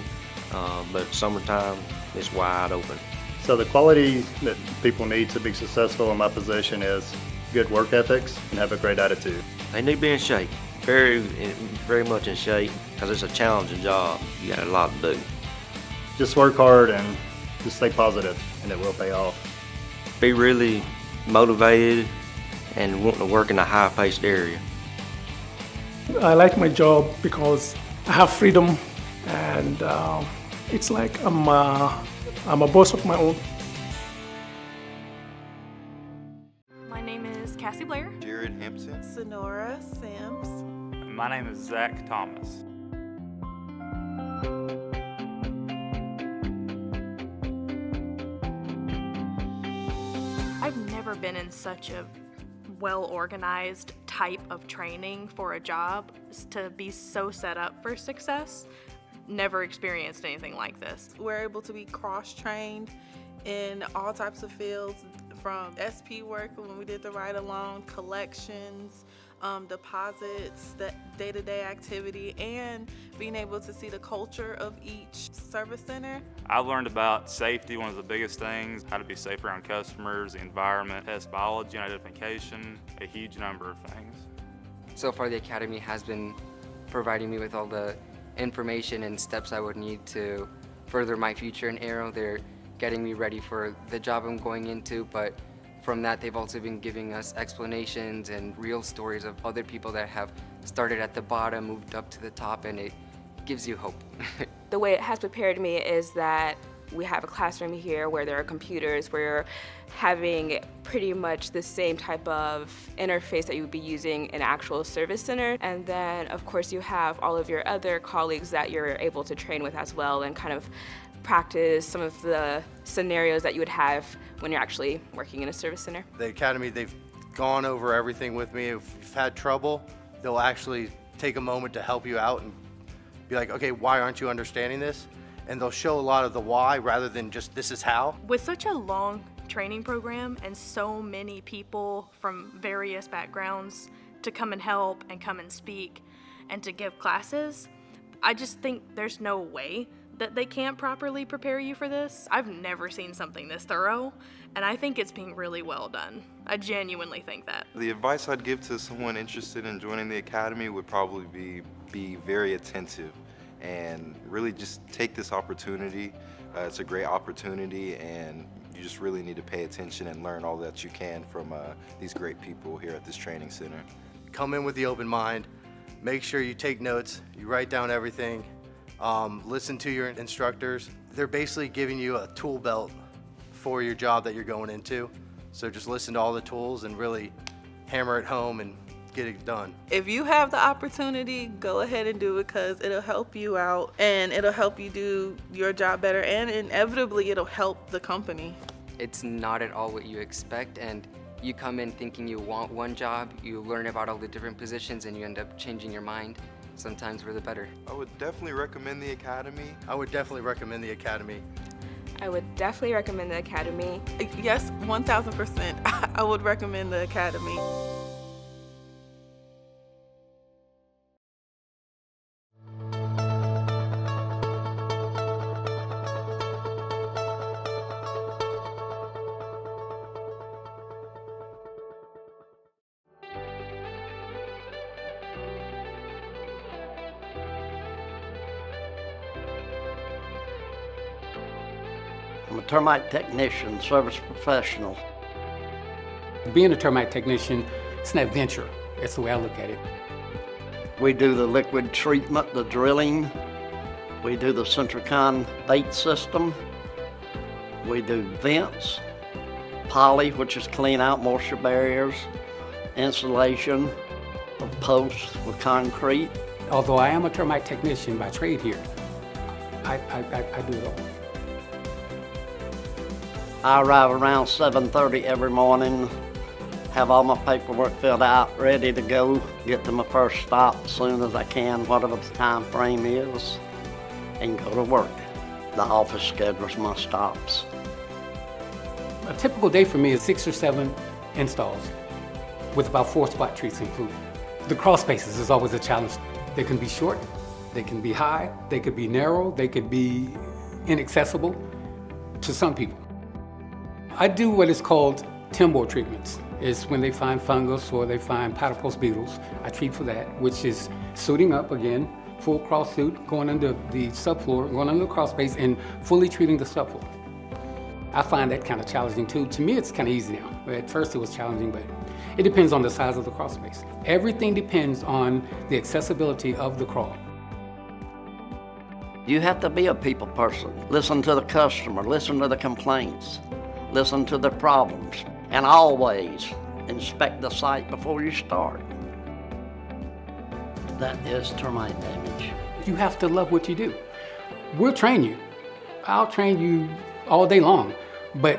But summertime, it's wide open. So the quality that people need to be successful in my position is good work ethics and have a great attitude. They need to be in shape, very much in shape, because it's a challenging job. You got a lot to do. Just work hard and just stay positive, and it will pay off. Be really motivated and wanting to work in a high-paced area. I like my job because I have freedom, and it's like I'm a boss of my own. My name is Cassie Blair. Jared Hampson. Sonora Sims. My name is Zach Thomas. I've never been in such a well-organized type of training for a job to be so set up for success. Never experienced anything like this. We're able to be cross-trained in all types of fields, from SP work when we did the ride-along, collections, deposits, the day-to-day activity, and being able to see the culture of each service center. I've learned about safety, one of the biggest things, how to be safe around customers, the environment, pest biology and identification, a huge number of things. So far the Academy has been providing me with all the information and steps I would need to further my future in Aero. They're getting me ready for the job I'm going into, but from that they've also been giving us explanations and real stories of other people that have started at the bottom, moved up to the top, and it gives you hope. The way it has prepared me is that we have a classroom here where there are computers, where you're having pretty much the same type of interface that you would be using in an actual service center. And then, of course, you have all of your other colleagues that you're able to train with as well and kind of practice some of the scenarios that you would have when you're actually working in a service center. The Academy, they've gone over everything with me. If you've had trouble, they'll actually take a moment to help you out and be like, okay, why aren't you understanding this? And they'll show a lot of the why rather than just this is how. With such a long training program and so many people from various backgrounds to come and help and come and speak and to give classes, I just think there's no way that they can't properly prepare you for this. I've never seen something this thorough, and I think it's being really well done. I genuinely think that. The advice I'd give to someone interested in joining the Academy would probably be very attentive and really just take this opportunity. It's a great opportunity, and you just really need to pay attention and learn all that you can from these great people here at this training center. Come in with the open mind, make sure you take notes, you write down everything, listen to your instructors. They're basically giving you a tool belt for your job that you're going into. So just listen to all the tools and really hammer it home and get it done. If you have the opportunity, go ahead and do it, because it'll help you out and it'll help you do your job better, and inevitably it'll help the company. It's not at all what you expect, and you come in thinking you want one job, you learn about all the different positions, and you end up changing your mind, sometimes for the better. I would definitely recommend the Academy. I would definitely recommend the Academy. I would definitely recommend the Academy. Yes, 1000%. I would recommend the Academy. I'm a termite technician, service professional. Being a termite technician, it's an adventure. That's the way I look at it. We do the liquid treatment, the drilling. We do the Centricon bait system. We do vents, poly, which is clean out moisture barriers, insulation of posts with concrete. Although I am a termite technician by trade here, I do it all. I arrive around 7:30 every morning, have all my paperwork filled out, ready to go, get to my first stop as soon as I can, whatever the time frame is, and go to work. The office schedules my stops. A typical day for me is 6 or 7 installs, with about 4 spot treats included. The crawl spaces is always a challenge. They can be short, they can be high, they could be narrow, they could be inaccessible to some people. I do what is called timber treatments. It's when they find fungus or they find platypus beetles. I treat for that, which is suiting up again, full crawl suit, going under the subfloor, going under the crawl space, and fully treating the subfloor. I find that kind of challenging too. To me, it's kind of easy now. At first it was challenging, but it depends on the size of the crawl space. Everything depends on the accessibility of the crawl. You have to be a people person. Listen to the customer, listen to the complaints, listen to the problems, and always inspect the site before you start. That is termite damage. You have to love what you do. We'll train you. I'll train you all day long, but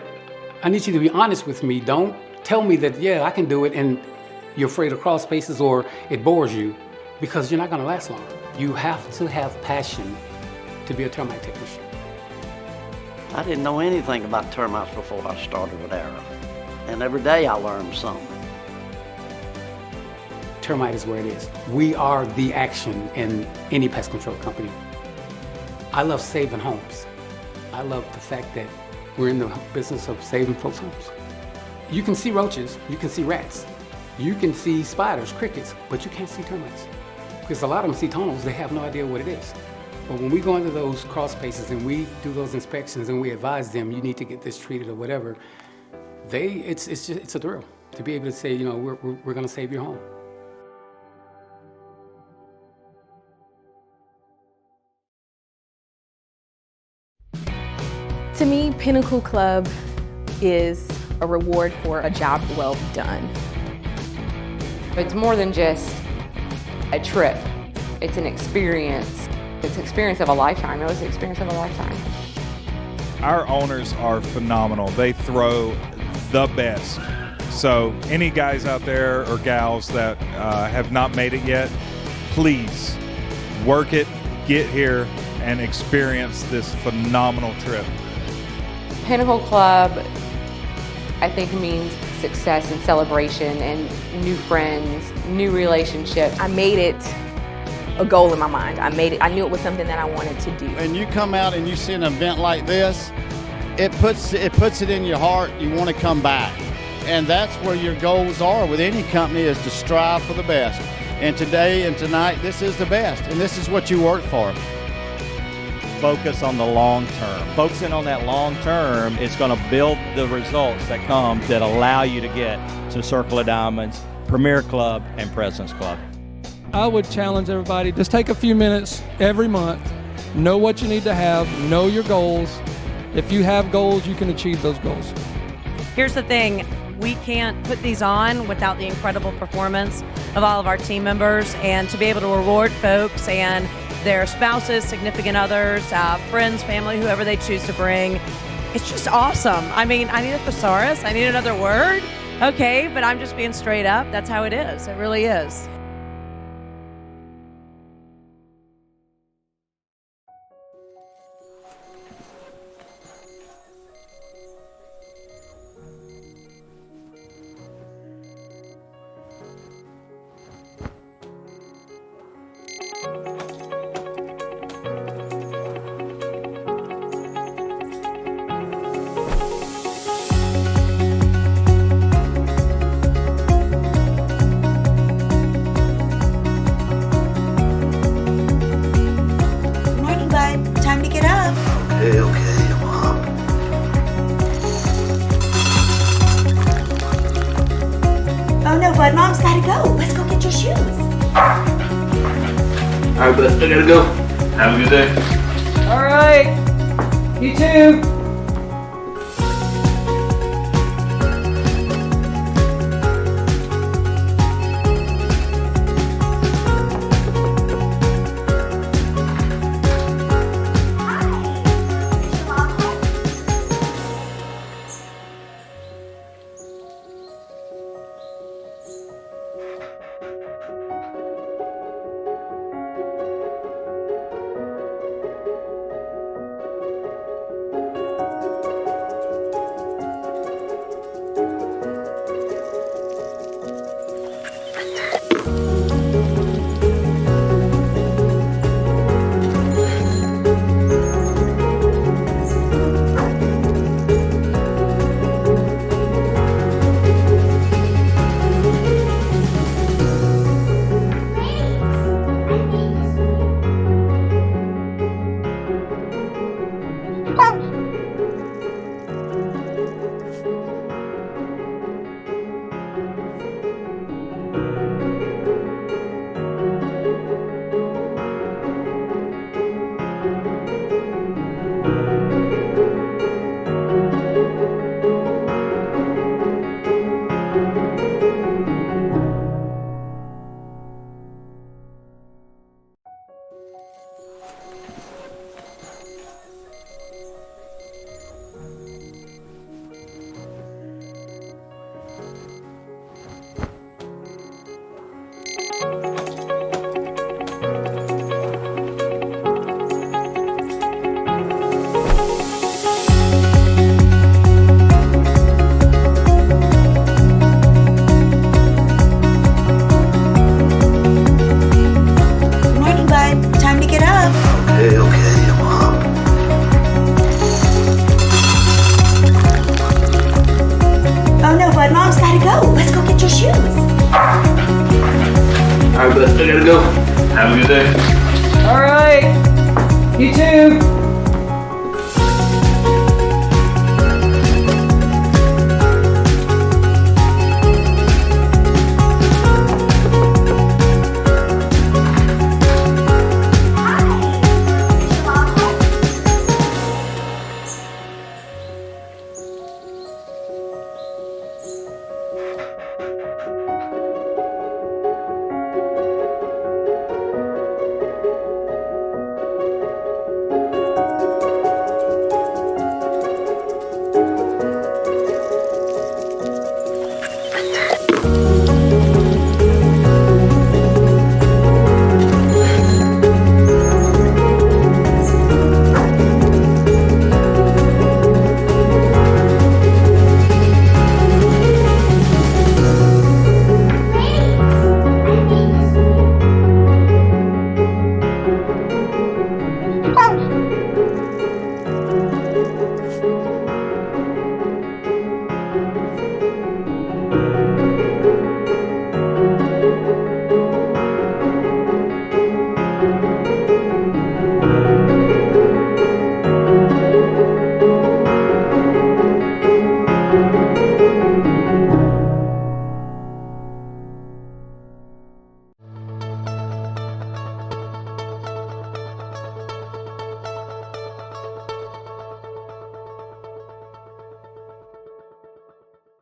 I need you to be honest with me. Don't tell me that, yeah, I can do it, and you're afraid of crawl spaces or it bores you because you're not going to last long. You have to have passion to be a termite technician. I didn't know anything about termites before I started with Arrow. And every day I learned something. Termite is where it is. We are the action in any pest control company. I love saving homes. I love the fact that we're in the business of saving folks' homes. You can see roaches, you can see rats, you can see spiders, crickets, but you can't see termites. Because a lot of them see tunnels, they have no idea what it is. But when we go into those crawl spaces and we do those inspections and we advise them, you need to get this treated or whatever, it's a thrill to be able to say, you know, we're going to save your home. To me, Pinnacle Club is a reward for a job well done. It's more than just a trip. It's an experience. It's an experience of a lifetime. It was the experience of a lifetime. Our owners are phenomenal. They throw the best. So any guys out there or gals that have not made it yet, please work it, get here, and experience this phenomenal trip. Pinnacle Club, I think, means success and celebration and new friends, new relationships. I made it a goal in my mind. I knew it was something that I wanted to do. When you come out and you see an event like this, it puts it in your heart. You want to come back. And that's where your goals are with any company, is to strive for the best. And today and tonight, this is the best. And this is what you work for. Focus on the long term. Focusing on that long term is going to build the results that come that allow you to get to Circle of Diamonds, Premier Club, and President's Club. I would challenge everybody, just take a few minutes every month, know what you need to have, know your goals. If you have goals, you can achieve those goals. Here's the thing, we can't put these on without the incredible performance of all of our team members, and to be able to reward folks and their spouses, significant others, friends, family, whoever they choose to bring. It's just awesome. I mean, I need a thesaurus. I need another word. Okay, but I'm just being straight up. That's how it is. It really is. Bud, Mom's gotta go. Let's go get your shoes. All right, bud, I gotta go. Have a good day. All right. You too. Have a good day. All right. You too.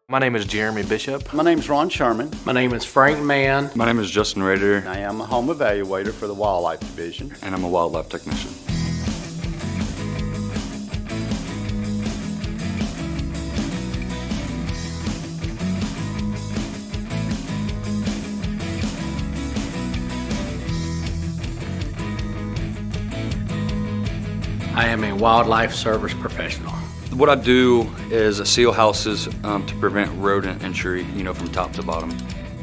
My name is Jeremy Bishop. My name is Ron Sherman. My name is Frank Mann. My name is Justin Rader. I am a home evaluator for the Wildlife Division. And I'm a wildlife technician. I am a wildlife service professional. What I do is seal houses to prevent rodent entry, from top to bottom.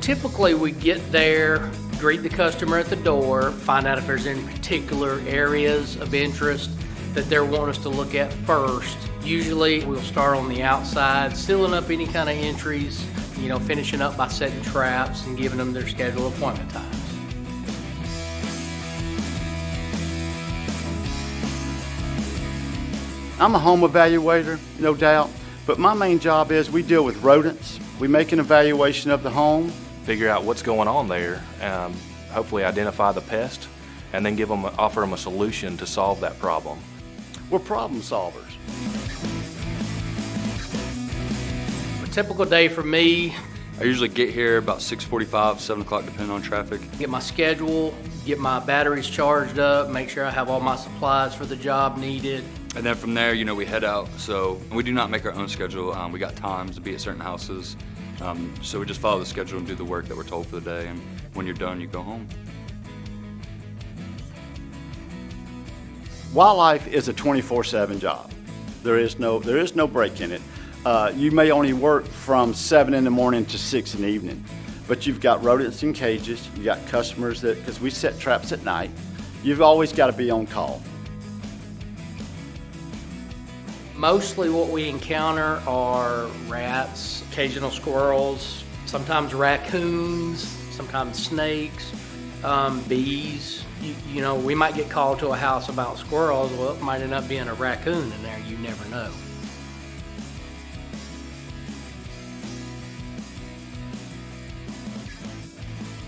Typically, we get there, greet the customer at the door, find out if there's any particular areas of interest that they want us to look at first. Usually, we'll start on the outside, sealing up any kind of entries, finishing up by setting traps and giving them their scheduled appointment times. I'm a home evaluator, no doubt, but my main job is we deal with rodents. We make an evaluation of the home. Figure out what's going on there, hopefully identify the pest, and then offer them a solution to solve that problem. We're problem solvers. A typical day for me, I usually get here about 6:45, 7 o'clock, depending on traffic. get my schedule, get my batteries charged up, make sure I have all my supplies for the job needed. And then from there, we head out. So we do not make our own schedule. We got times to be at certain houses. So we just follow the schedule and do the work that we're told for the day. And when you're done, you go home. Wildlife is a 24/7 job. There is no break in it. You may only work from 7 in the morning to 6 in the evening, but you've got rodents in cages. You got customers because we set traps at night. You've always got to be on call. Mostly what we encounter are rats, occasional squirrels, sometimes raccoons, sometimes snakes, bees. We might get called to a house about squirrels. Well, it might end up being a raccoon in there. You never know.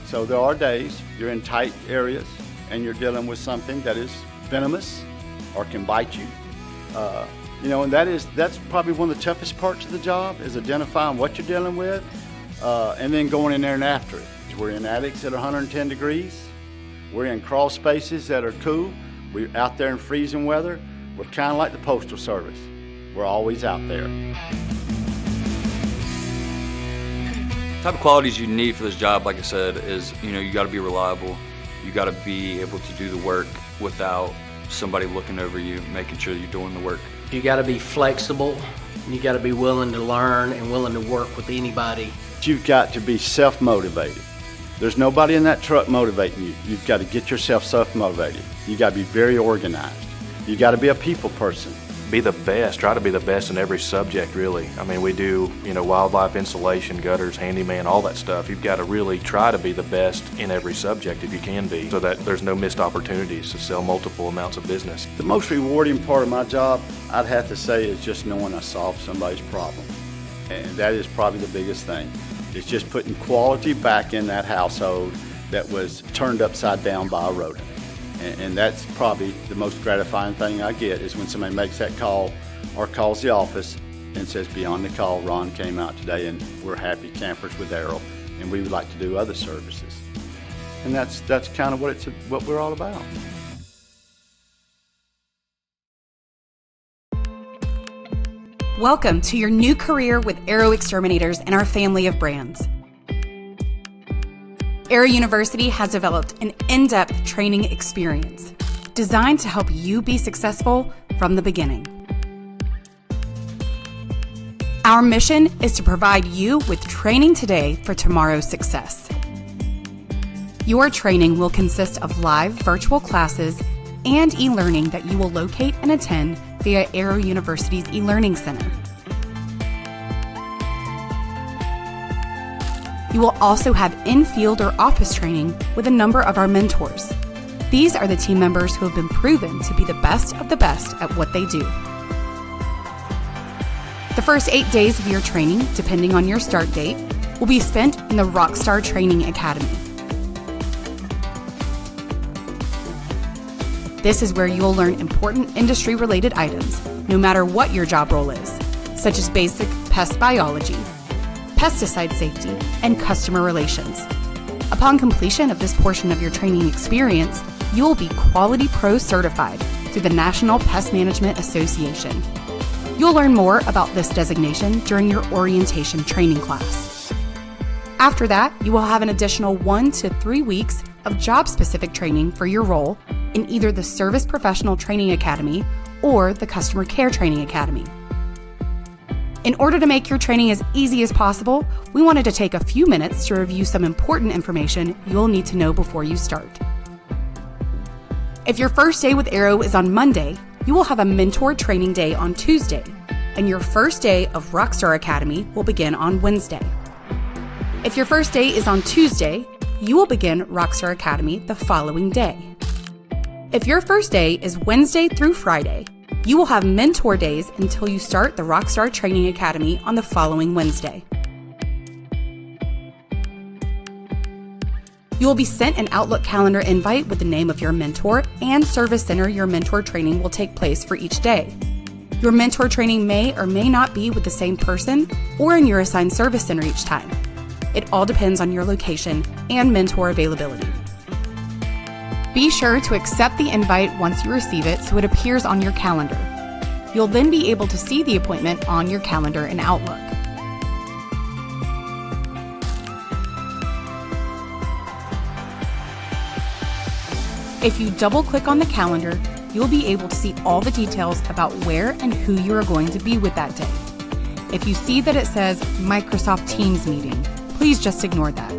So there are days you're in tight areas and you're dealing with something that is venomous or can bite you. And that's probably one of the toughest parts of the job is identifying what you're dealing with and then going in there and after it. We're in attics at 110 degrees. We're in crawl spaces that are cool. We're out there in freezing weather. We're kind of like the Postal Service. We're always out there. The type of qualities you need for this job, like I said, is, you got to be reliable. You got to be able to do the work without somebody looking over you, making sure you're doing the work. You got to be flexible. You got to be willing to learn and willing to work with anybody. You've got to be self-motivated. There's nobody in that truck motivating you. You've got to get yourself self-motivated. You got to be very organized. You got to be a people person. be the best, try to be the best in every subject, really. I mean, we do, wildlife insulation, gutters, handyman, all that stuff. You've got to really try to be the best in every subject if you can be, so that there's no missed opportunities to sell multiple amounts of business. The most rewarding part of my job, I'd have to say, is just knowing I solved somebody's problem. And that is probably the biggest thing. It's just putting quality back in that household that was turned upside down by a rodent. And that's probably the most gratifying thing I get, is when somebody makes that call or calls the office and says, beyond the call, Ron came out today and we're happy campers with Arrow and we would like to do other services. And that's kind of what we're all about. Welcome to your new career with Arrow Exterminators and our family of brands. Arrow University has developed an in-depth training experience designed to help you be successful from the beginning. Our mission is to provide you with training today for tomorrow's success. Your training will consist of live virtual classes and e-learning that you will locate and attend via Arrow University's e-learning center. You will also have in-field or office training with a number of our mentors. These are the team members who have been proven to be the best of the best at what they do. The first 8 days of your training, depending on your start date, will be spent in the Rockstar Training Academy. This is where you'll learn important industry-related items, no matter what your job role is, such as basic pest biology, pesticide safety, and customer relations. Upon completion of this portion of your training experience, you will be Quality Pro certified through the National Pest Management Association. You'll learn more about this designation during your orientation training class. After that, you will have an additional 1 to 3 weeks of job-specific training for your role in either the Service Professional Training Academy or the Customer Care Training Academy. In order to make your training as easy as possible, we wanted to take a few minutes to review some important information you'll need to know before you start. If your first day with Arrow is on Monday, you will have a mentor training day on Tuesday, and your first day of Rockstar Academy will begin on Wednesday. If your first day is on Tuesday, you will begin Rockstar Academy the following day. If your first day is Wednesday through Friday, you will have mentor days until you start the Rockstar Training Academy on the following Wednesday. You will be sent an Outlook calendar invite with the name of your mentor and service center your mentor training will take place for each day. Your mentor training may or may not be with the same person or in your assigned service center each time. It all depends on your location and mentor availability. Be sure to accept the invite once you receive it so it appears on your calendar. You'll then be able to see the appointment on your calendar in Outlook. If you double-click on the calendar, you'll be able to see all the details about where and who you are going to be with that day. If you see that it says Microsoft Teams meeting, please just ignore that.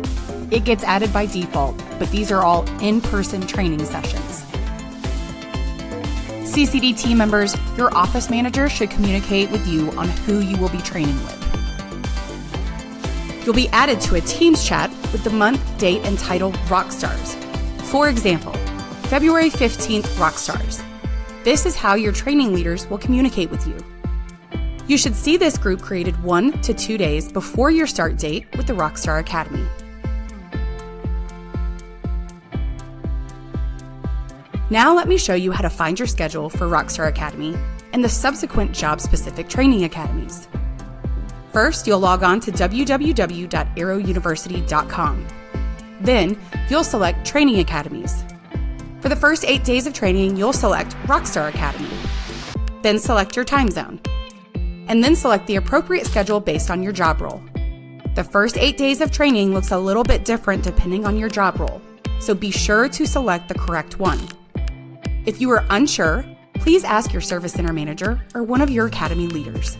It gets added by default, but these are all in-person training sessions. CCD team members, your office manager should communicate with you on who you will be training with. You'll be added to a Teams chat with the month, date, and title Rockstars. For example, February 15th Rockstars. This is how your training leaders will communicate with you. You should see this group created 1 to 2 days before your start date with the Rockstar Academy. Now let me show you how to find your schedule for Rockstar Academy and the subsequent job-specific training academies. First, you'll log on to www.arrowuniversity.com. Then, you'll select Training Academies. For the first 8 days of training, you'll select Rockstar Academy. Then select your time zone. And then select the appropriate schedule based on your job role. The first 8 days of training looks a little bit different depending on your job role, so be sure to select the correct one. If you are unsure, please ask your service center manager or one of your academy leaders.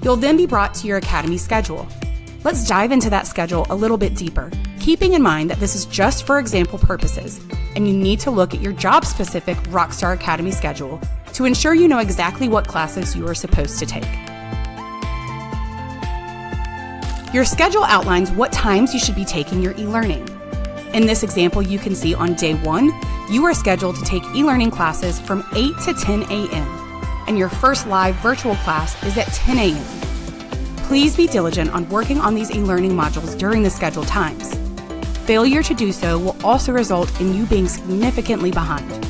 You'll then be brought to your academy schedule. Let's dive into that schedule a little bit deeper, keeping in mind that this is just for example purposes, and you need to look at your job-specific Rockstar Academy schedule to to ensure you know exactly what classes you are supposed to take. Your schedule outlines what times you should be taking your e-learning. In this example, you can see on day 1, you are scheduled to take e-learning classes from 8 to 10 a.m., and your first live virtual class is at 10 a.m. Please be diligent on working on these e-learning modules during the scheduled times. Failure to do so will also result in you being significantly behind.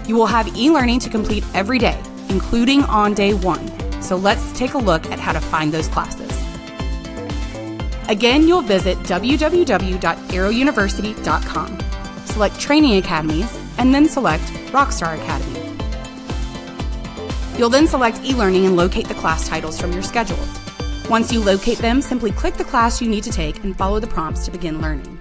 You will have e-learning to complete every day, including on day 1, so let's take a look at how to find those classes. Again, you'll visit www.arrowuniversity.com, select Training Academies, and then select Rockstar Academy. You'll then select e-learning and locate the class titles from your schedule. Once you locate them, simply click the class you need to take and follow the prompts to begin learning.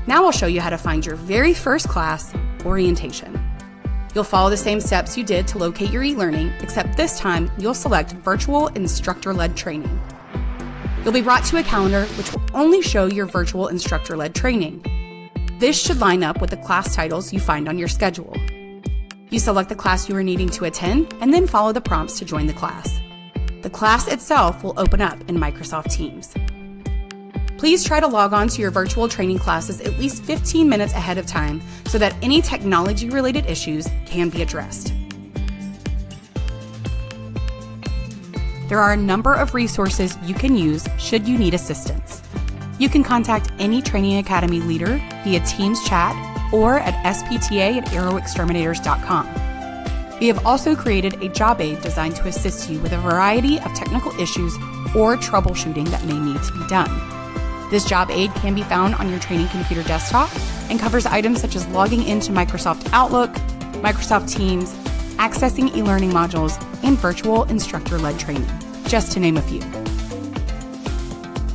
Now I'll show you how to find your very first class, orientation. You'll follow the same steps you did to locate your e-learning, except this time you'll select virtual instructor-led training. You'll be brought to a calendar which will only show your virtual instructor-led training. This should line up with the class titles you find on your schedule. You select the class you are needing to attend and then follow the prompts to join the class. The class itself will open up in Microsoft Teams. Please try to log on to your virtual training classes at least 15 minutes ahead of time so that any technology-related issues can be addressed. There are a number of resources you can use should you need assistance. You can contact any Training Academy leader via Teams chat or at spta@arrowexterminators.com. We have also created a job aid designed to assist you with a variety of technical issues or troubleshooting that may need to be done. This job aid can be found on your training computer desktop and covers items such as logging into Microsoft Outlook, Microsoft Teams, accessing e-learning modules, and virtual instructor-led training, just to name a few.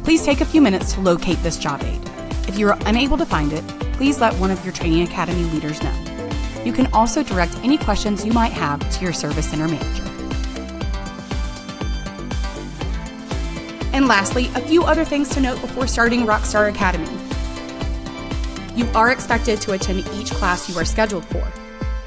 Please take a few minutes to locate this job aid. If you are unable to find it, please let one of your Training Academy leaders know. You can also direct any questions you might have to your Service Center manager. And lastly, a few other things to note before starting Rockstar Academy. You are expected to attend each class you are scheduled for.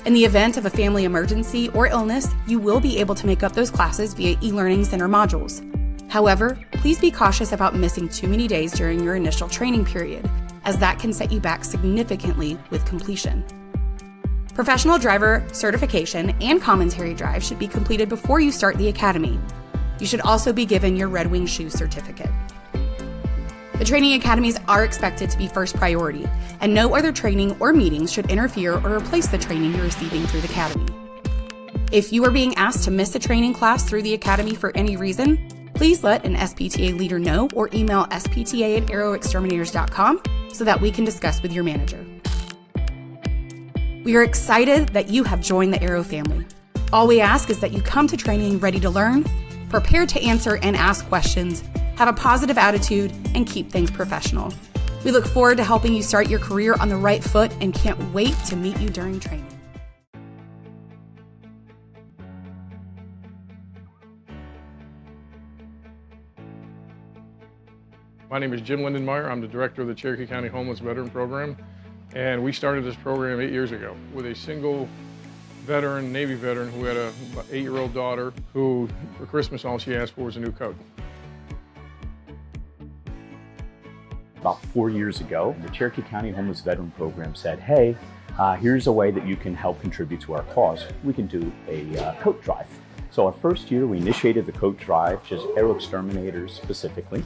In the event of a family emergency or illness, you will be able to make up those classes via e-learning center modules. However, please be cautious about missing too many days during your initial training period, as that can set you back significantly with completion. Professional driver certification and commentary drive should be completed before you start the academy. You should also be given your Red Wing Shoe certificate. The training academies are expected to be first priority, and no other training or meetings should interfere or replace the training you're receiving through the academy. If you are being asked to miss a training class through the academy for any reason, please let an SPTA leader know or email spta@arrowexterminators.com so that we can discuss with your manager. We are excited that you have joined the Arrow family. All we ask is that you come to training ready to learn, prepared to answer and ask questions, have a positive attitude, and keep things professional. We look forward to helping you start your career on the right foot and can't wait to meet you during training. My name is Jim Lindenmeyer. I'm the director of the Cherokee County Homeless Veteran Program, and we started this program 8 years ago with a single veteran, Navy veteran, who had a 8-year-old daughter who, for Christmas, all she asked for was a new coat. About 4 years ago, the Cherokee County Homeless Veteran Program said, hey, here's a way that you can help contribute to our cause. We can do a coat drive. So our first year, we initiated the coat drive, just Arrow Exterminators specifically,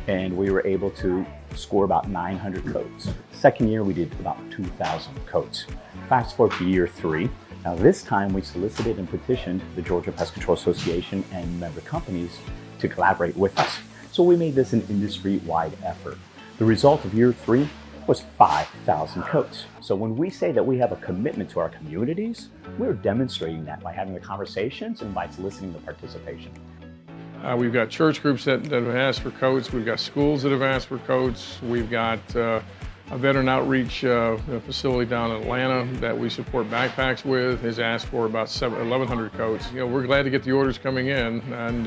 and we were able to score about 900 coats. Second year, we did about 2,000 coats. Fast forward to year 3. Now this time we solicited and petitioned the Georgia Pest Control Association and member companies to collaborate with us. So we made this an industry-wide effort. The result of year 3 was 5,000 coats. So when we say that we have a commitment to our communities, we're demonstrating that by having the conversations and by soliciting the participation. We've got church groups that have asked for coats. We've got schools that have asked for coats. We've got a veteran outreach facility down in Atlanta that we support backpacks with has asked for about 1,100 coats. We're glad to get the orders coming in, and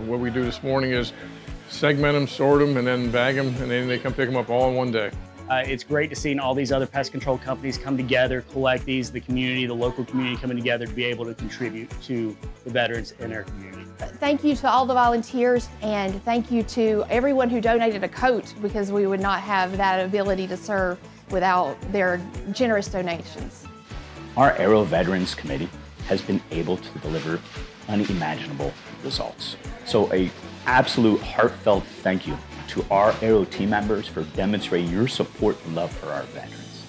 what we do this morning is segment them, sort them, and then bag them, and then they come pick them up all in one day. It's great to see all these other pest control companies come together, collect these, the community, the local community coming together to be able to contribute to the veterans in our community. Thank you to all the volunteers, and thank you to everyone who donated a coat, because we would not have that ability to serve without their generous donations. Our Aero Veterans Committee has been able to deliver unimaginable results. So a absolute heartfelt thank you to our Aero team members for demonstrating your support and love for our veterans.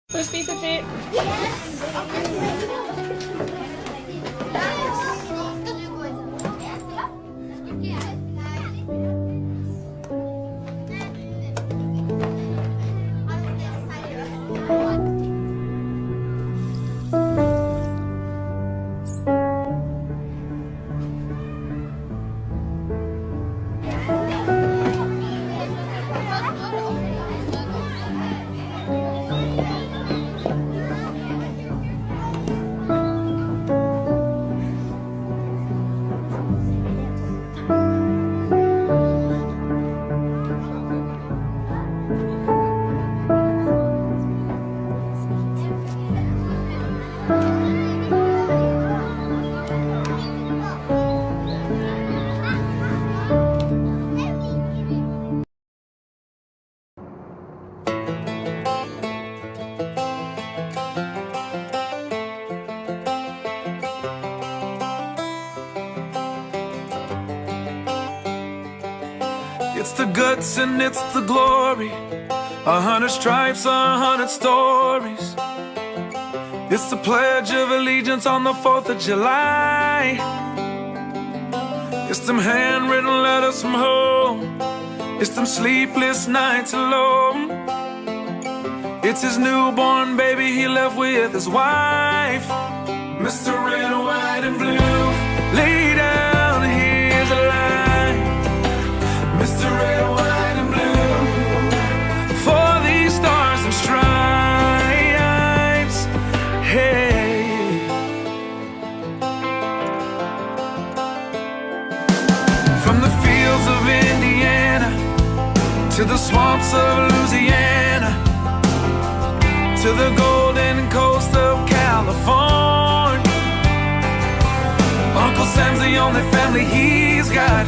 First piece of shit. It's the guts and it's the glory, 100 stripes, 100 stories. It's the Pledge of Allegiance on the 4th of July. It's them handwritten letters from home. It's them sleepless nights alone. It's his newborn baby he left with his wife. Mr. Red, White, and Blue, lay down, here's a line. Mr. Red, White, and Blue, for these stars and stripes, hey. From the fields of Indiana to the swamps of Louisiana, to the golden coast of California, Uncle Sam's the only family he's got.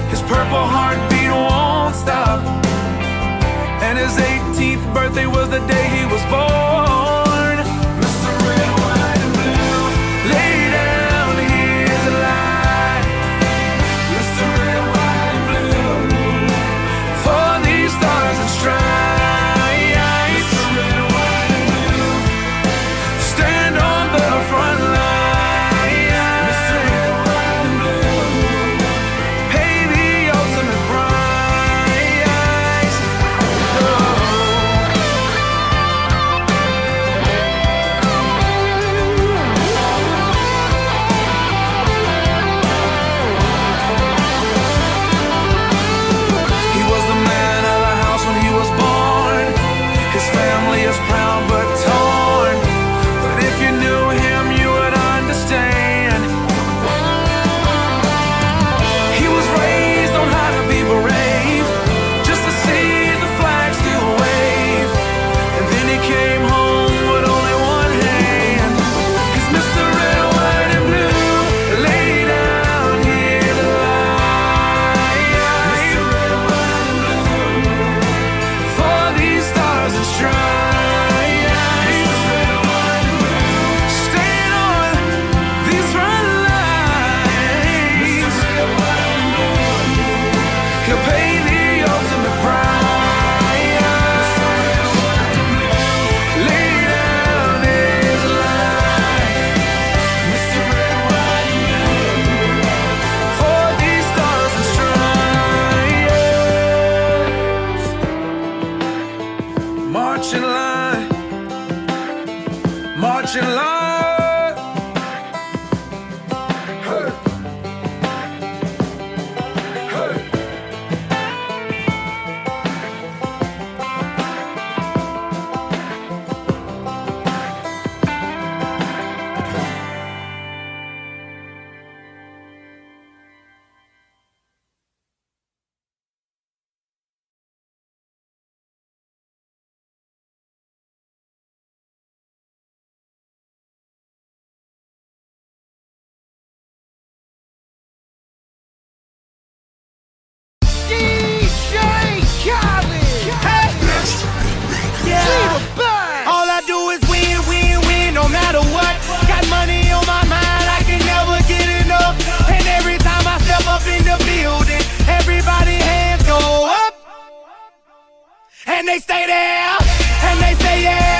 His purple heartbeat won't stop, and his 18th birthday was the day he was born. Mr. Red, White, and Blue, lay down, here's a line. Mr. Red, White, and Blue, for these stars and stripes. Mr. Red, White, and Blue, stand on the front line. Mr. Red, White, and Blue, pay the ultimate price. He was the man of the house when he was born. His family is proud but torn. But if you knew him, you would understand. He was raised on how to be brave, just to see the flag still wave. And then he came home with only one hand. He's Mr. Red, White, and Blue, lay down here to lie. Mr. Red, White, and Blue, for these stars and stripes. March in line, march in line. Hey. Hey. All I do is win, win, win, no matter what. Got money on my mind, I can never get enough. And every time I step up in the building, everybody hands go up. And they stay there, and they say yeah.